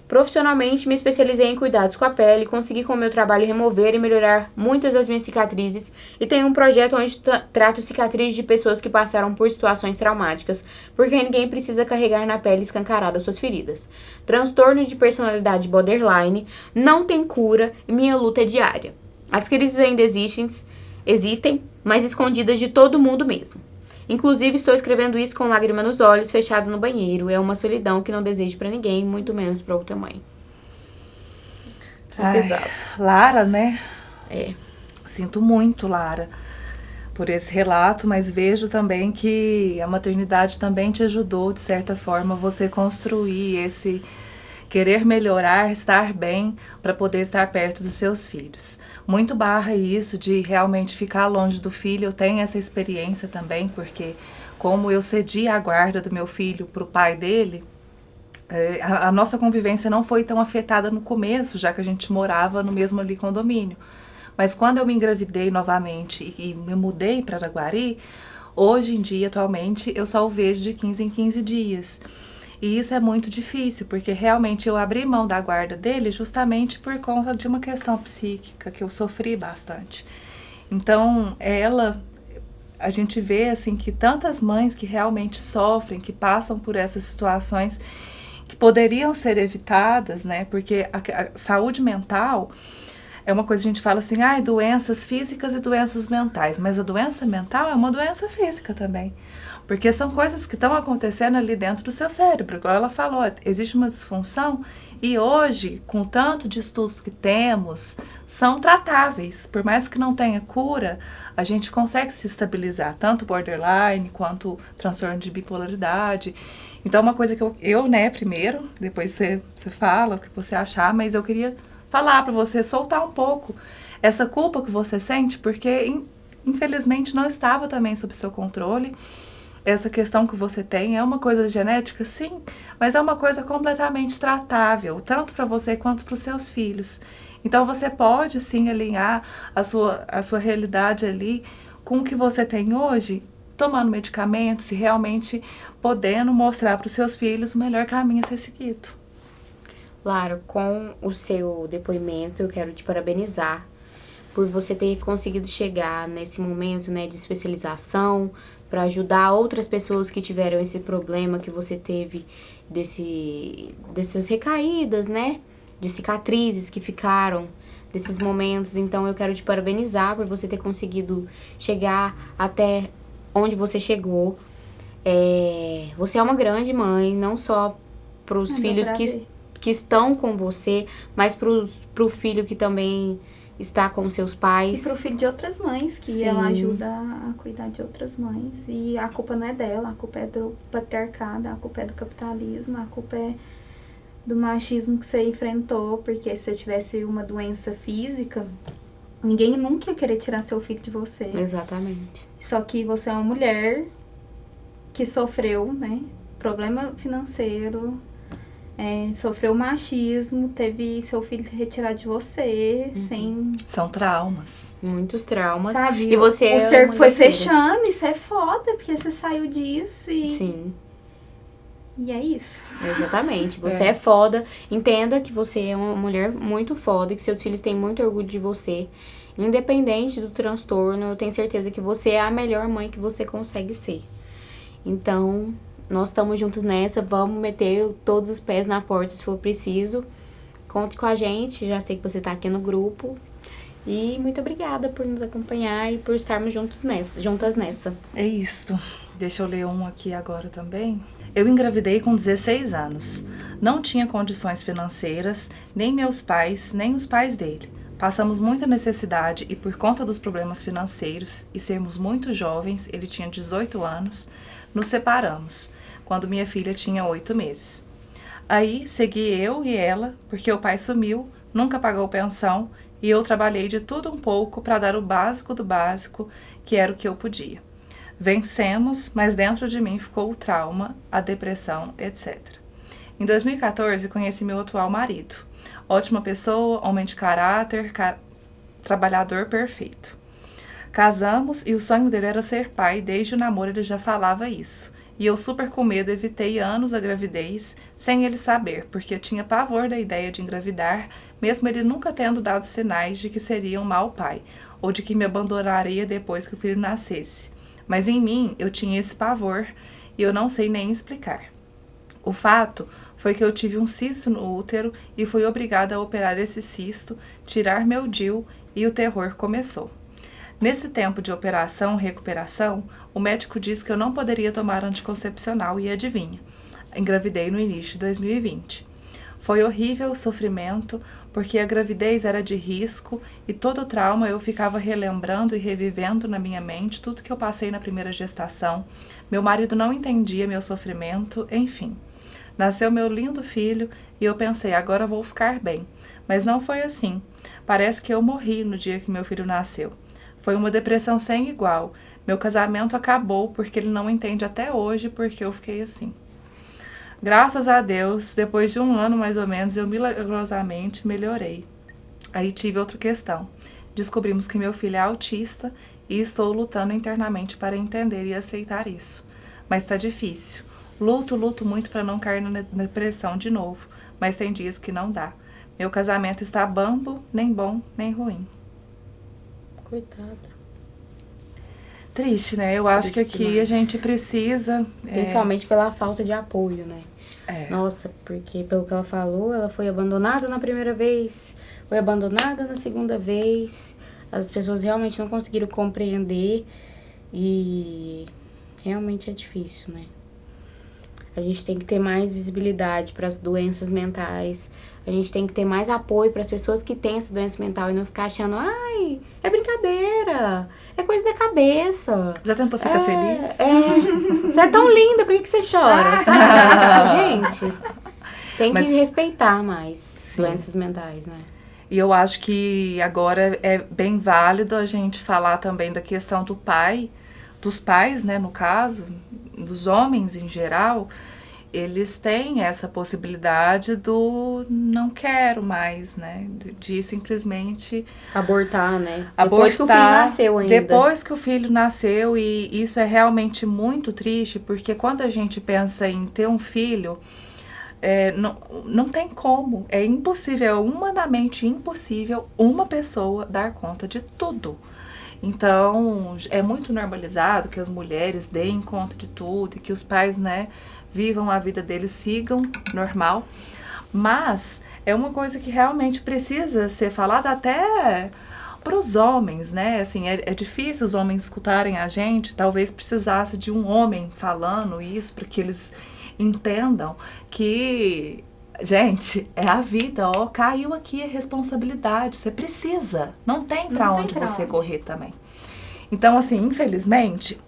Profissionalmente, me especializei em cuidados com a pele, consegui com o meu trabalho remover e melhorar muitas das minhas cicatrizes e tenho um projeto onde trato cicatrizes de pessoas que passaram por situações traumáticas, porque ninguém precisa carregar na pele escancarada suas feridas. Transtorno de personalidade borderline não tem cura e minha luta é diária. As crises ainda existem, mas escondidas de todo mundo mesmo. Inclusive, estou escrevendo isso com lágrima nos olhos, fechado no banheiro. É uma solidão que não desejo pra ninguém, muito menos pra outra mãe. Ai, pesado. Lara, né? É. Sinto muito, Lara, por esse relato, mas vejo também que a maternidade também te ajudou, de certa forma, você construir esse querer melhorar, estar bem, para poder estar perto dos seus filhos. Muito barra isso de realmente ficar longe do filho. Eu tenho essa experiência também, porque como eu cedi a guarda do meu filho para o pai dele, a nossa convivência não foi tão afetada no começo, já que a gente morava no mesmo ali condomínio. Mas quando eu me engravidei novamente e me mudei para Araguari, hoje em dia, atualmente, eu só o vejo de 15 em 15 dias. E isso é muito difícil, porque realmente eu abri mão da guarda dele justamente por conta de uma questão psíquica que eu sofri bastante. Então, a gente vê assim que tantas mães que realmente sofrem, que passam por essas situações que poderiam ser evitadas, né? Porque a saúde mental é uma coisa que a gente fala assim, doenças físicas e doenças mentais, mas a doença mental é uma doença física também. Porque são coisas que estão acontecendo ali dentro do seu cérebro. Igual ela falou, existe uma disfunção e hoje, com o tanto de estudos que temos, são tratáveis. Por mais que não tenha cura, a gente consegue se estabilizar, tanto borderline quanto transtorno de bipolaridade. Então, uma coisa que eu primeiro, depois você fala o que você achar, mas eu queria falar para você, soltar um pouco essa culpa que você sente, porque infelizmente não estava também sob seu controle. Essa questão que você tem é uma coisa genética, sim, mas é uma coisa completamente tratável, tanto para você quanto para os seus filhos. Então, você pode, sim, alinhar a sua realidade ali com o que você tem hoje, tomando medicamentos e realmente podendo mostrar para os seus filhos o melhor caminho a ser seguido. Claro, com o seu depoimento, eu quero te parabenizar por você ter conseguido chegar nesse momento, né, de especialização, para ajudar outras pessoas que tiveram esse problema que você teve, dessas recaídas, né, de cicatrizes que ficaram, desses momentos. Então, eu quero te parabenizar por você ter conseguido chegar até onde você chegou. Você é uma grande mãe, não só para os filhos que estão com você, mas pro filho que também está com seus pais. E pro filho de outras mães, que ela ajuda a cuidar de outras mães. E a culpa não é dela, a culpa é do patriarcado, a culpa é do capitalismo, a culpa é do machismo que você enfrentou, porque se você tivesse uma doença física, ninguém nunca ia querer tirar seu filho de você. Exatamente. Só que você é uma mulher que sofreu, né, problema financeiro, sofreu machismo, teve seu filho retirado de você, sem... São traumas. Muitos traumas. Sabe? E você o cerco foi fechando, isso é foda, porque você saiu disso e... Sim. E é isso. Exatamente. Você é foda. Entenda que você é uma mulher muito foda, que seus filhos têm muito orgulho de você. Independente do transtorno, eu tenho certeza que você é a melhor mãe que você consegue ser. Então, nós estamos juntos nessa. Vamos meter todos os pés na porta se for preciso. Conte com a gente. Já sei que você tá aqui no grupo. E muito obrigada por nos acompanhar e por estarmos juntas nessa. É isso. Deixa eu ler um aqui agora também. Eu engravidei com 16 anos. Não tinha condições financeiras, nem meus pais, nem os pais dele. Passamos muita necessidade e por conta dos problemas financeiros e sermos muito jovens, ele tinha 18 anos, nos separamos, quando minha filha tinha 8 meses. Aí segui eu e ela, porque o pai sumiu, nunca pagou pensão e eu trabalhei de tudo um pouco para dar o básico do básico, que era o que eu podia. Vencemos, mas dentro de mim ficou o trauma, a depressão, etc. Em 2014, conheci meu atual marido. Ótima pessoa, homem de caráter, trabalhador perfeito. Casamos e o sonho dele era ser pai, desde o namoro ele já falava isso. E eu super com medo evitei anos a gravidez, sem ele saber, porque tinha pavor da ideia de engravidar, mesmo ele nunca tendo dado sinais de que seria um mau pai, ou de que me abandonaria depois que o filho nascesse. Mas em mim eu tinha esse pavor e eu não sei nem explicar. O fato foi que eu tive um cisto no útero e fui obrigada a operar esse cisto, tirar meu DIU e o terror começou. Nesse tempo de operação-recuperação, o médico disse que eu não poderia tomar anticoncepcional e adivinha, engravidei no início de 2020. Foi horrível o sofrimento, porque a gravidez era de risco e todo o trauma eu ficava relembrando e revivendo na minha mente tudo que eu passei na primeira gestação. Meu marido não entendia meu sofrimento, enfim. Nasceu meu lindo filho e eu pensei, agora vou ficar bem. Mas não foi assim. Parece que eu morri no dia que meu filho nasceu. Foi uma depressão sem igual. Meu casamento acabou porque ele não entende até hoje porque eu fiquei assim. Graças a Deus, depois de 1 ano mais ou menos, eu milagrosamente melhorei. Aí tive outra questão. Descobrimos que meu filho é autista e estou lutando internamente para entender e aceitar isso. Mas está difícil. Luto muito para não cair na depressão de novo, mas tem dias que não dá. Meu casamento está bambo, nem bom, nem ruim. Coitada. Triste, né? Eu acho que aqui demais. a gente precisa... Principalmente pela falta de apoio, né? Nossa, porque pelo que ela falou, ela foi abandonada na primeira vez, foi abandonada na segunda vez. As pessoas realmente não conseguiram compreender e realmente é difícil, né? A gente tem que ter mais visibilidade para as doenças mentais. A gente tem que ter mais apoio para as pessoas que têm essa doença mental e não ficar achando, ai, é brincadeira, é coisa da cabeça. Já tentou ficar feliz? Você é tão linda, por que você chora? Sabe? Gente, tem que respeitar mais doenças mentais, né? E eu acho que agora é bem válido a gente falar também da questão do pai, dos pais, né, no caso, dos homens em geral, eles têm essa possibilidade do não quero mais, né, de simplesmente... Abortar, né? Abortar, depois que o filho nasceu ainda. Depois que o filho nasceu, e isso é realmente muito triste, porque quando a gente pensa em ter um filho... não tem como, é impossível, é humanamente impossível uma pessoa dar conta de tudo. Então, é muito normalizado que as mulheres deem conta de tudo e que os pais, né, vivam a vida deles, sigam normal. Mas é uma coisa que realmente precisa ser falada até para os homens, né? Assim, é difícil os homens escutarem a gente, talvez precisasse de um homem falando isso para que eles entendam que, gente, é a vida, ó, caiu aqui a responsabilidade, você precisa, não tem para onde você correr também. Então, assim, infelizmente,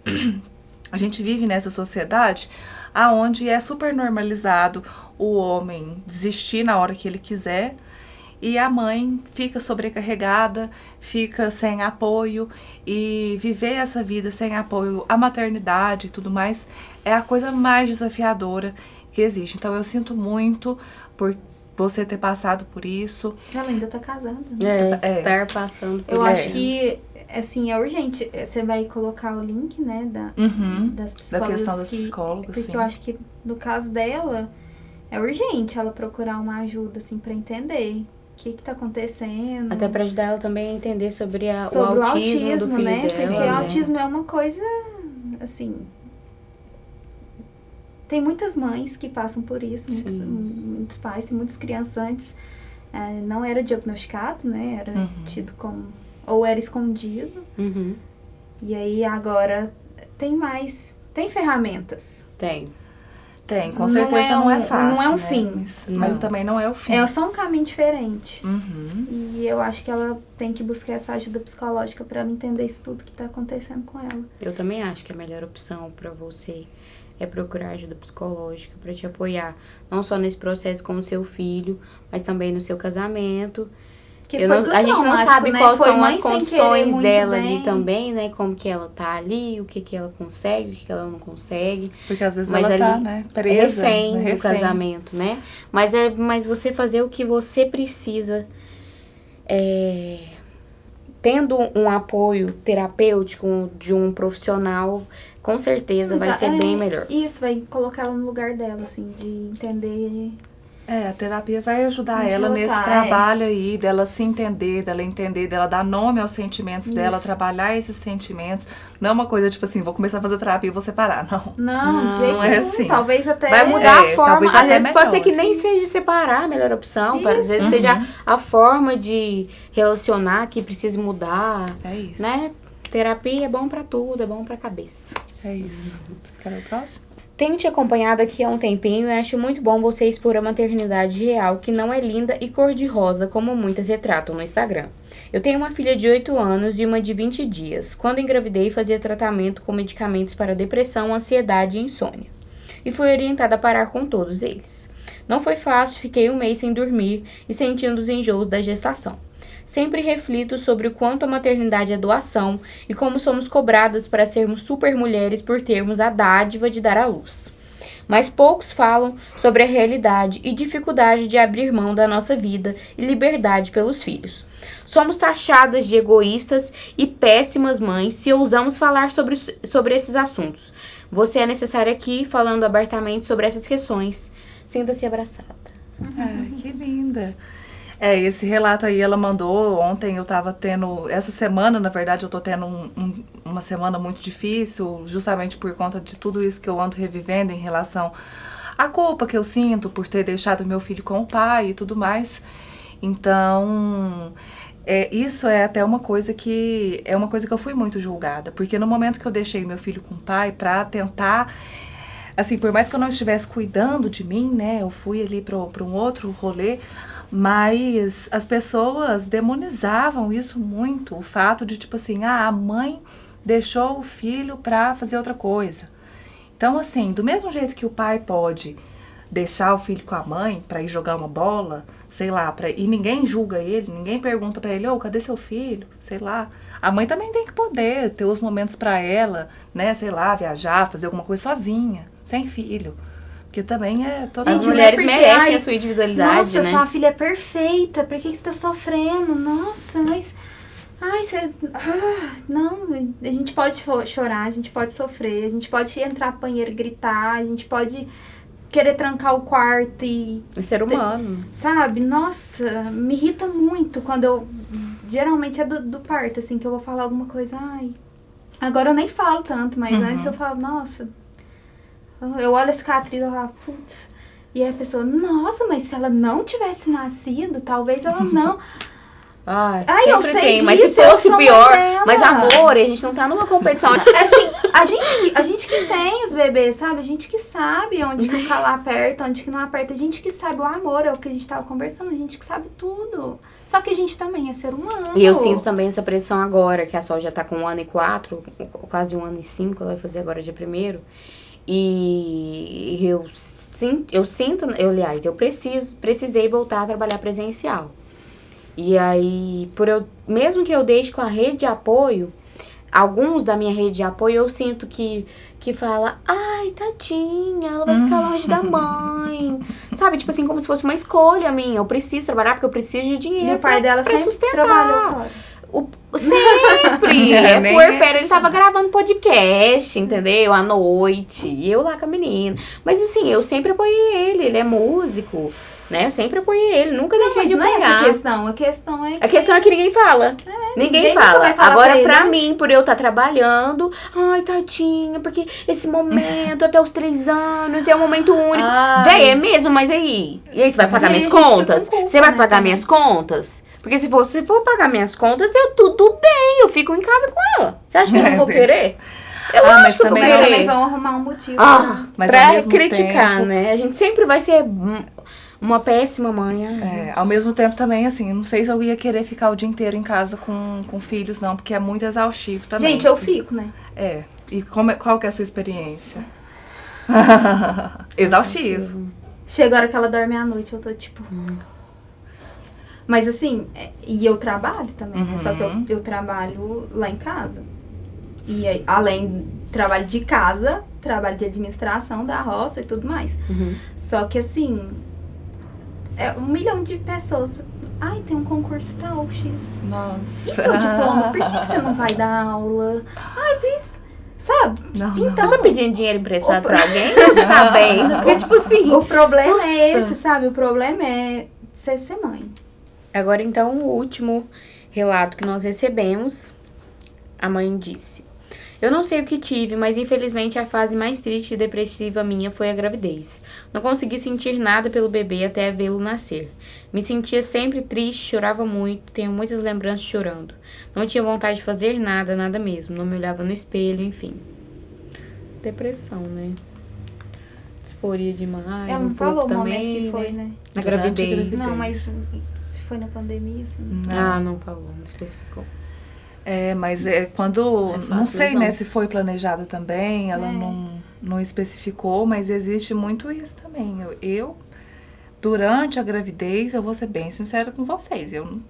a gente vive nessa sociedade aonde é super normalizado o homem desistir na hora que ele quiser e a mãe fica sobrecarregada, fica sem apoio, e viver essa vida sem apoio, a maternidade e tudo mais, é a coisa mais desafiadora que existe. Então eu sinto muito por você ter passado por isso. Ela ainda tá casada, né? Estar passando por isso. Eu acho que, assim, é urgente. Você vai colocar o link, né, das psicólogas. Da questão das psicólogas, porque sim. eu acho que, no caso dela, é urgente ela procurar uma ajuda, assim, pra entender o que tá acontecendo. Até pra ajudar ela também a entender sobre o autismo do filho né? dela. Porque o autismo é uma coisa, assim... Tem muitas mães que passam por isso, muitos pais, tem muitas crianças antes. Não era diagnosticado, né? Era tido como... Ou era escondido. E aí agora tem ferramentas. Tem, com certeza não é fácil. Não é um né? fim. Mas também não é o fim. É só um caminho diferente. Uhum. E eu acho que ela tem que buscar essa ajuda psicológica para ela entender isso tudo que tá acontecendo com ela. Eu também acho que a melhor opção para você é procurar ajuda psicológica para te apoiar. Não só nesse processo com o seu filho, mas também no seu casamento. A gente não sabe, né? Quais são as condições dela ali também, né? Como que ela tá ali, o que ela consegue, o que ela não consegue. Porque às vezes ela tá, né, presa, refém do casamento, né? Mas você fazer o que você precisa, tendo um apoio terapêutico de um profissional, com certeza vai ser bem melhor. Isso, vai colocar ela no lugar dela, assim, de entender... A terapia vai ajudar ela nesse trabalho aí, dela se entender, dela dar nome aos sentimentos dela, trabalhar esses sentimentos. Não é uma coisa tipo assim, vou começar a fazer terapia e vou separar, não. Não, de jeito não é assim. Talvez até... Vai mudar a forma, às vezes melhor. Pode ser que nem seja separar a melhor opção, às vezes seja a forma de relacionar que precisa mudar. É isso. Né? Terapia é bom pra tudo, é bom pra cabeça. É isso. Quer ver o próximo? Tenho te acompanhado aqui há um tempinho e acho muito bom você expor a maternidade real, que não é linda e cor-de-rosa como muitas retratam no Instagram. Eu tenho uma filha de 8 anos e uma de 20 dias. Quando engravidei, fazia tratamento com medicamentos para depressão, ansiedade e insônia. E fui orientada a parar com todos eles. Não foi fácil, fiquei um mês sem dormir e sentindo os enjoos da gestação. Sempre reflito sobre o quanto a maternidade é doação e como somos cobradas para sermos super mulheres por termos a dádiva de dar à luz. Mas poucos falam sobre a realidade e dificuldade de abrir mão da nossa vida e liberdade pelos filhos. Somos taxadas de egoístas e péssimas mães se ousamos falar sobre esses assuntos. Você é necessária aqui falando abertamente sobre essas questões. Sinta-se abraçada. Que linda. Esse relato aí ela mandou ontem. Eu tava tendo, essa semana, na verdade, eu tô tendo uma semana muito difícil, justamente por conta de tudo isso que eu ando revivendo em relação à culpa que eu sinto por ter deixado meu filho com o pai e tudo mais. Então, isso é até uma coisa que eu fui muito julgada, porque no momento que eu deixei meu filho com o pai pra tentar, assim, por mais que eu não estivesse cuidando de mim, né, eu fui ali pra um outro rolê, mas as pessoas demonizavam isso muito, o fato de, tipo assim, a mãe deixou o filho pra fazer outra coisa. Então, assim, do mesmo jeito que o pai pode deixar o filho com a mãe pra ir jogar uma bola, sei lá, e ninguém julga ele, ninguém pergunta pra ele, cadê seu filho? Sei lá. A mãe também tem que poder ter os momentos pra ela, né, sei lá, viajar, fazer alguma coisa sozinha, sem filho. Porque também toda as mulheres merecem a sua individualidade, nossa, né? Sua filha é perfeita, por que você tá sofrendo? Nossa, mas... você... não, a gente pode chorar, a gente pode sofrer, a gente pode entrar no banheiro e gritar, a gente pode querer trancar o quarto e... É ser humano. Sabe? Nossa, me irrita muito quando eu... Geralmente é do parto, assim, que eu vou falar alguma coisa. Ai, agora eu nem falo tanto, mas antes eu falo, nossa... Eu olho a cicatriz e eu falo, putz... E aí a pessoa, nossa, mas se ela não tivesse nascido, talvez ela não... Ai, eu sempre sei tem, disso, mas se eu fosse sou pior... Mandela. Mas amor, a gente não tá numa competição. Assim, a gente que tem os bebês, sabe? A gente que sabe onde que o calo aperta, onde que não aperta. A gente que sabe o amor, é o que a gente tava conversando. A gente que sabe tudo. Só que a gente também é ser humano. E eu sinto também essa pressão agora, que a Sol já tá com 1 ano e 4, quase 1 ano e 5, ela vai fazer agora dia 1º. E eu precisei voltar a trabalhar presencial. E aí, mesmo que eu deixe com a rede de apoio, alguns da minha rede de apoio eu sinto que fala, ai, tadinha, ela vai ficar longe da mãe. Sabe, tipo assim, como se fosse uma escolha minha. Eu preciso trabalhar porque eu preciso de dinheiro. E o pai dela pra sempre sustentar. trabalhou fora. Sempre! Nem Puerpério, ele tava gravando podcast, entendeu? À noite. E eu lá com a menina. Mas assim, eu sempre apoiei ele é músico, né? Eu sempre apoiei ele, nunca deixei Mas de não é apoiar. essa a questão. A questão é que... A questão é que ninguém fala. Ninguém ninguém fala. nunca vai falar Agora, pra pra ele, mim, por eu estar trabalhando, ai, tadinha, porque esse momento, até os 3 anos, é um momento único. Ai. Véi, é mesmo, mas aí? E aí, você vai pagar E aí minhas a gente fica contas? com culpa, Você vai né, pagar também. minhas contas? Porque se você for pagar minhas contas, tudo bem, eu fico em casa com ela. Você acha que eu não vou querer? Eu mas acho que eu vou também Mas querer. também vão arrumar um motivo. Mas pra ao mesmo criticar, tempo- né? A gente sempre vai ser uma péssima mãe. Ao mesmo tempo também, assim, eu não sei se eu ia querer ficar o dia inteiro em casa com filhos, não, porque é muito exaustivo também. Gente, eu fico, né? E qual que é a sua experiência? Exaustivo. Chega a hora que ela dorme à noite, eu tô tipo... Mas assim, e eu trabalho também, né? Só que eu trabalho lá em casa. E aí, além trabalho de casa, trabalho de administração da roça e tudo mais. Só que assim, 1 milhão de pessoas. Ai, tem um concurso tal, X. Nossa. E seu diploma? Por que você não vai dar aula? Ai, pois... Sabe? Não, Você Então, tá pedindo dinheiro emprestado pra alguém ou você tá bem? Porque, tipo assim... o problema é Nossa. esse, sabe? O problema é ser mãe. Agora, então, o último relato que nós recebemos, a mãe disse: eu não sei o que tive, mas infelizmente a fase mais triste e depressiva minha foi a gravidez. Não consegui sentir nada pelo bebê até vê-lo nascer. Me sentia sempre triste, chorava muito, tenho muitas lembranças chorando. Não tinha vontade de fazer nada, nada mesmo. Não me olhava no espelho, enfim. Depressão, né? Disforia demais. Ela não falou o momento que foi, né? Na Durante a gravidez. gravidez. Não, mas se foi na pandemia, assim. Ah, não falou, não especificou. Mas quando... É fácil, não sei, não. né, se foi planejada também, ela não especificou, mas existe muito isso também. Eu, durante a gravidez, eu vou ser bem sincera com vocês, eu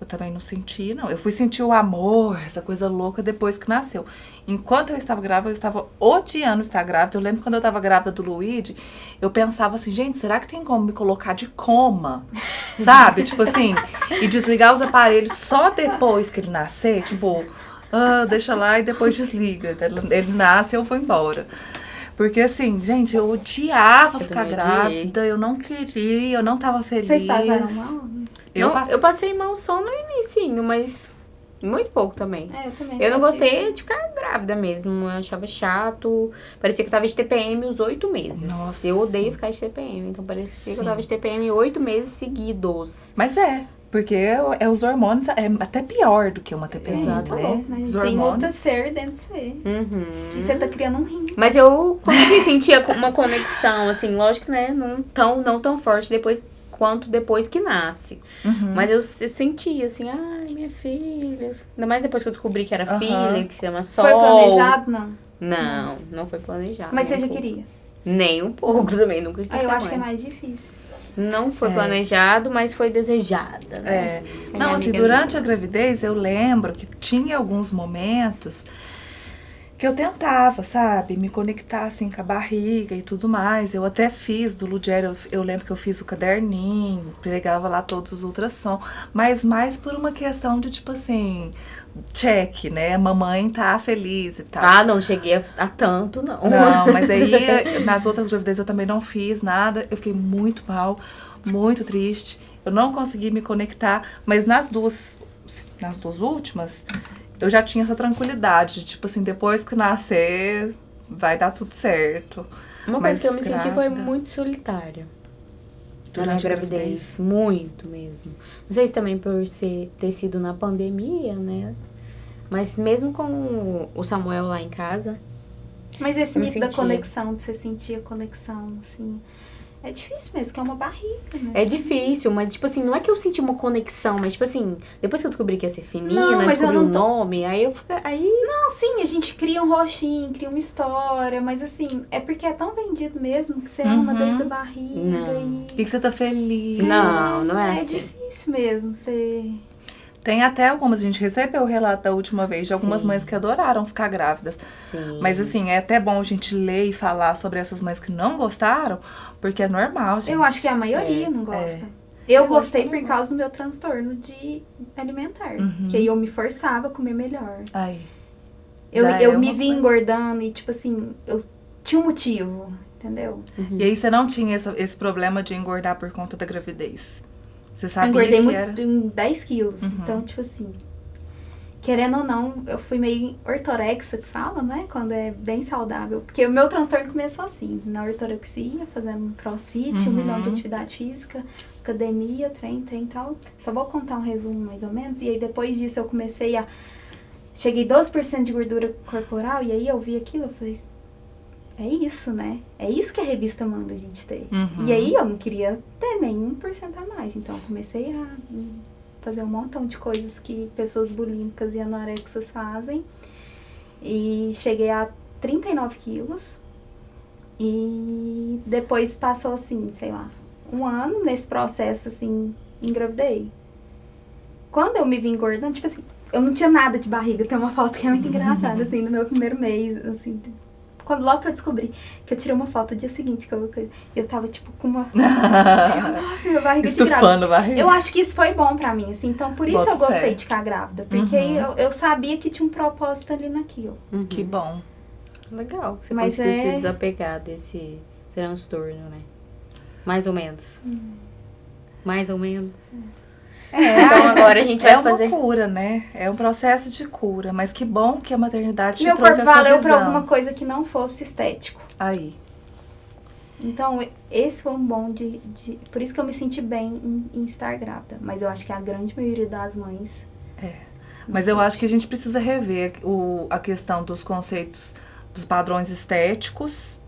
também não senti, não. Eu fui sentir o amor, essa coisa louca, depois que nasceu. Enquanto eu estava grávida, eu estava odiando estar grávida. Eu lembro quando eu estava grávida do Luigi, eu pensava assim, gente, será que tem como me colocar de coma? Sabe? Tipo assim, e desligar os aparelhos só depois que ele nascer, tipo, deixa lá e depois desliga. Ele nasce e eu vou embora. Porque assim, gente, eu odiava ficar também grávida, eu não queria, eu não tava feliz. Vocês passaram mal? Eu passei mal só no inicinho, mas muito pouco também. Eu também. Eu não só gostei de ficar grávida mesmo. Eu achava chato. Parecia que eu tava de TPM os 8 meses. Nossa. Eu odeio ficar de TPM. Então parecia que Sim. eu tava de TPM 8 meses seguidos. Mas porque os hormônios é até pior do que uma TPM, Exato. né? Né? Os Tem outro hormônios. ser dentro de você. E você tá criando um rim. Mas eu consegui sentir uma conexão, assim, lógico, né? Não tão forte quanto depois que nasce. Mas eu senti, assim, ai, minha filha. Ainda mais depois que eu descobri que era filha, que se chama Sol. Foi planejado, não? Não foi planejado. Mas você nem já um pouco. queria? Nem um pouco também, nunca quis Eu ter acho que é mãe. mais difícil. Não foi planejado, mas foi desejada, né? Não, assim, durante a gravidez eu lembro que tinha alguns momentos que eu tentava, sabe, me conectar assim com a barriga e tudo mais. Eu até fiz do Lugero, eu lembro que eu fiz o caderninho, pregava lá todos os ultrassom, mas mais por uma questão de tipo assim, check, né? Mamãe tá feliz e tal. Ah, não cheguei a tanto, não. Não, mas aí nas outras gravidezes eu também não fiz nada. Eu fiquei muito mal, muito triste. Eu não consegui me conectar, mas nas duas últimas, eu já tinha essa tranquilidade, de, tipo assim, depois que nascer, vai dar tudo certo. Uma Mas coisa que eu me senti foi grávida, muito solitária. durante Na a gravidez. Muito mesmo. Não sei se também por ter sido na pandemia, né? Mas mesmo com o Samuel lá em casa, Mas esse eu me mito da sentia. conexão, de você sentir a conexão, assim, é difícil mesmo, que é uma barriga, né? É difícil, mas, tipo assim, não é que eu senti uma conexão, mas, tipo assim, depois que eu descobri que ia ser finina, Não, mas descobri eu o não tô- nome, aí eu fiquei. Aí. Não, sim, a gente cria um rostinho, cria uma história, mas assim, é porque é tão vendido mesmo que você ama Uhum. desde a barriga Não. E que você tá feliz. Não é é assim. difícil mesmo, você... Tem até algumas, a gente recebeu o relato da última vez de algumas Sim. mães que adoraram ficar grávidas. Sim. Mas assim, é até bom a gente ler e falar sobre essas mães que não gostaram, porque é normal, gente. Eu acho que a maioria não gosta. é. Eu Eu gostei acho que por não. causa do meu transtorno de alimentar. Uhum. Que aí eu me forçava a comer melhor. Aí. Eu Já eu é me uma vi coisa. engordando e, tipo assim, eu tinha um motivo, entendeu? E aí você não tinha esse problema de engordar por conta da gravidez. Você Eu sabia engordei que muito, era. em 10 quilos. Uhum. Então, tipo assim, querendo ou não, eu fui meio ortorexa, que fala, né? Quando é bem saudável. Porque o meu transtorno começou assim, na ortorexia, fazendo crossfit, 1 milhão de atividade física, academia, trem e tal. Só vou contar um resumo mais ou menos. E aí depois disso eu comecei a... Cheguei 12% de gordura corporal e aí eu vi aquilo, eu falei, é isso, né? É isso que a revista manda a gente ter. Uhum. E aí eu não queria ter nem 1% a mais. Então eu comecei a fazer um montão de coisas que pessoas bulímicas e anorexas fazem. E cheguei a 39 quilos. E depois passou assim, sei lá, 1 ano nesse processo, assim, engravidei. Quando eu me vi engordando, tipo assim, eu não tinha nada de barriga. Tem uma foto que é muito engraçada, assim, no meu primeiro mês, assim. Logo que eu descobri, que eu tirei uma foto no dia seguinte, que eu tava, tipo, com uma... Nossa, minha barriga de grávida. Estufando a barriga. Eu acho que isso foi bom pra mim, assim. Então, por isso Boto eu gostei fé. de ficar grávida. Porque eu sabia que tinha um propósito ali naquilo. Uhum. Que bom. Legal que você Mas conseguiu se é- desapegar desse transtorno, né? Mais ou menos. Mais ou menos. Então agora a gente vai fazer. É uma cura, né? É um processo de cura. Mas que bom que a maternidade te Meu trouxe corpo essa valeu visão. pra alguma coisa que não fosse estético. Aí. Então, esse foi um bom de... Por isso que eu me senti bem em estar grávida. Mas eu acho que a grande maioria das mães... Mas eu acho que a gente precisa rever a questão dos conceitos, dos padrões estéticos,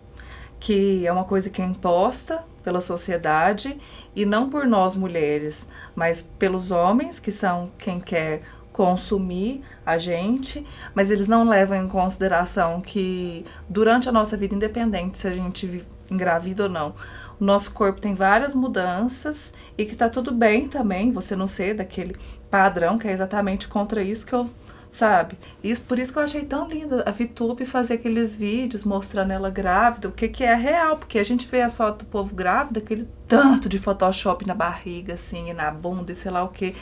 que é uma coisa que é imposta pela sociedade, e não por nós mulheres, mas pelos homens, que são quem quer consumir a gente, mas eles não levam em consideração que durante a nossa vida, independente se a gente engravida ou não, o nosso corpo tem várias mudanças e que tá tudo bem também você não ser daquele padrão, que é exatamente contra isso que eu, sabe? Por isso que eu achei tão lindo a VTube fazer aqueles vídeos mostrando ela grávida, o que é real, porque a gente vê as fotos do povo grávida, aquele tanto de Photoshop na barriga, assim, e na bunda e sei lá o que.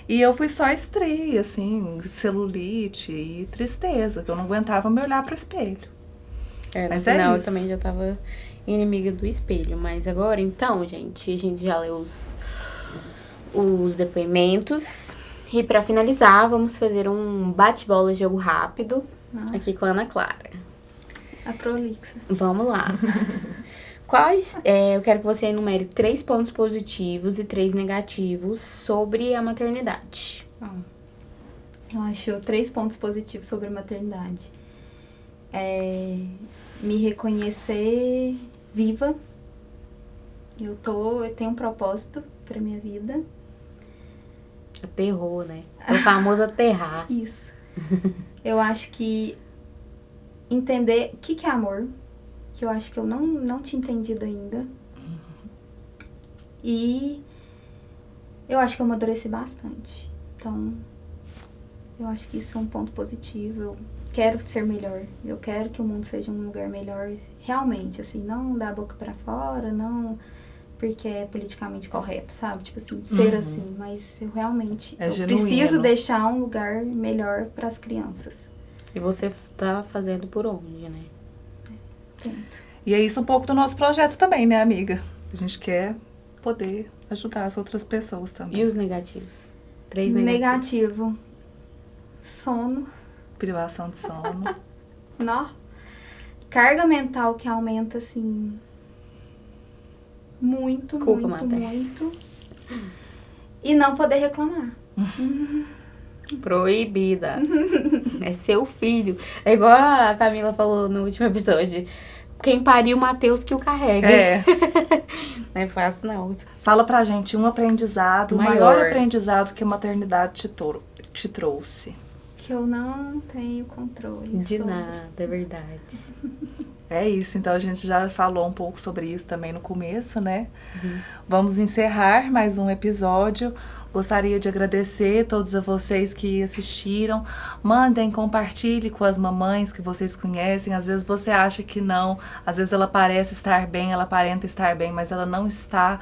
E eu fui só estria, assim, celulite e tristeza, que eu não aguentava me olhar pro espelho. No Mas é final eu isso. também já tava inimiga do espelho. Mas agora, então, gente, a gente já leu os depoimentos. E pra finalizar, vamos fazer um bate-bola jogo rápido aqui com a Ana Clara. A prolixa. Vamos lá. Eu quero que você enumere 3 pontos positivos e 3 negativos sobre a maternidade. Eu acho 3 pontos positivos sobre a maternidade. Me reconhecer viva. Eu tenho um propósito pra minha vida. Aterrou, né? É o famoso aterrar. Isso. Eu acho que entender o que é amor, que eu acho que eu não tinha entendido ainda. E eu acho que eu amadureci bastante. Então, eu acho que isso é um ponto positivo. quero ser melhor. Eu quero que o mundo seja um lugar melhor, realmente, assim, não da boca pra fora, não porque é politicamente correto, sabe? Tipo assim, ser assim, mas eu realmente eu preciso deixar um lugar melhor pras crianças. E você tá fazendo por onde, né? Tento. E é isso um pouco do nosso projeto também, né, amiga? A gente quer poder ajudar as outras pessoas também. E os negativos? 3 negativos. Negativo. Sono. Privação de sono. Nó. Carga mental que aumenta, assim, muito, Culpa, muito, materna. muito. E não poder reclamar. Proibida. É seu filho. É igual a Camila falou no último episódio. Quem pariu, Mateus que o carrega. É. Não é fácil, não. Fala pra gente um aprendizado, o maior aprendizado que a maternidade te trouxe. Que eu não tenho controle. De sobre. nada, é verdade. É isso, então a gente já falou um pouco sobre isso também no começo, né? Vamos encerrar mais um episódio. Gostaria de agradecer a todos vocês que assistiram. Mandem, compartilhe com as mamães que vocês conhecem. Às vezes você acha que não, às vezes ela parece estar bem, ela aparenta estar bem, mas ela não está.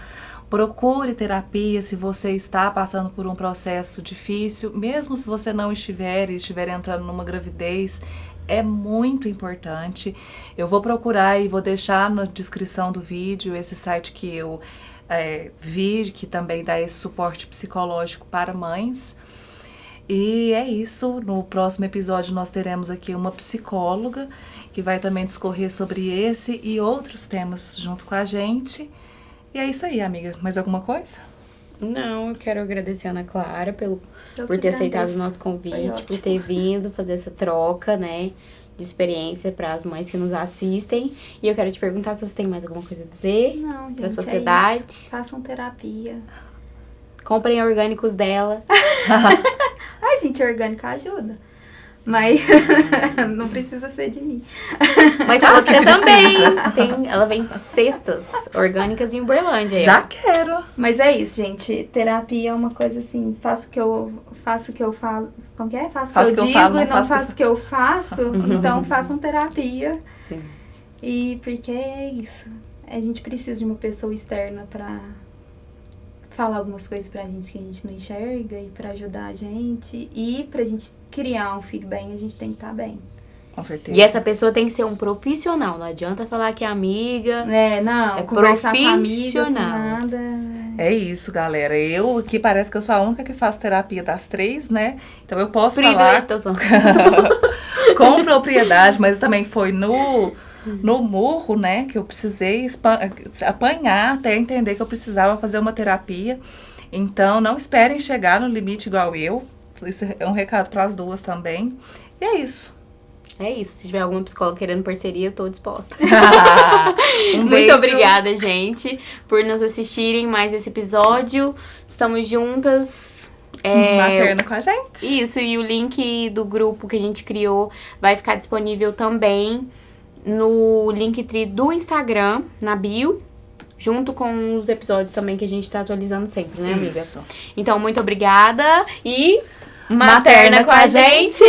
Procure terapia se você está passando por um processo difícil, mesmo se você não estiver entrando numa gravidez. É muito importante. Eu vou procurar e vou deixar na descrição do vídeo esse site que eu vi, que também dá esse suporte psicológico para mães. E é isso. No próximo episódio nós teremos aqui uma psicóloga que vai também discorrer sobre esse e outros temas junto com a gente. E é isso aí, amiga. Mais alguma coisa? Não, eu quero agradecer a Ana Clara Eu por que ter aceitado o agradeço. nosso Foi convite, por ótimo. ter vindo fazer essa troca, né, de experiência para as mães que nos assistem. E eu quero te perguntar se você tem mais alguma coisa a dizer Não, gente, pra sociedade. É isso. Façam terapia. Comprem orgânicos dela. Ai, gente, orgânica ajuda. Mas não precisa ser de mim. Mas pode ser também. Ela vende cestas orgânicas em Uberlândia. Já quero! Mas é isso, gente. Terapia é uma coisa assim, faço o que eu falo. Como que é? Faço o que eu digo falo, e não faço o que eu faço. Então façam terapia. Sim. E porque é isso. A gente precisa de uma pessoa externa pra falar algumas coisas pra gente que a gente não enxerga e pra ajudar a gente. E pra gente criar um filho bem, a gente tem que estar bem. Com certeza. E essa pessoa tem que ser um profissional. Não adianta falar que é amiga. Não, É conversar com a amiga, com profissional. nada. É isso, galera. Eu aqui parece que eu sou a única que faço terapia das 3, né? Então eu posso falar Privilégio, com propriedade, mas também foi no murro, né, que eu precisei apanhar até entender que eu precisava fazer uma terapia. Então, não esperem chegar no limite igual eu. Isso é um recado para as duas também. E é isso. É isso. Se tiver alguma psicóloga querendo parceria, eu tô disposta. Um Muito beijo. obrigada, gente, por nos assistirem mais esse episódio. Estamos juntas. Materno com a gente. Isso, e o link do grupo que a gente criou vai ficar disponível também no Linktree do Instagram, na bio, junto com os episódios também que a gente tá atualizando sempre, né, amiga? Isso. Então, muito obrigada e Materna com a gente!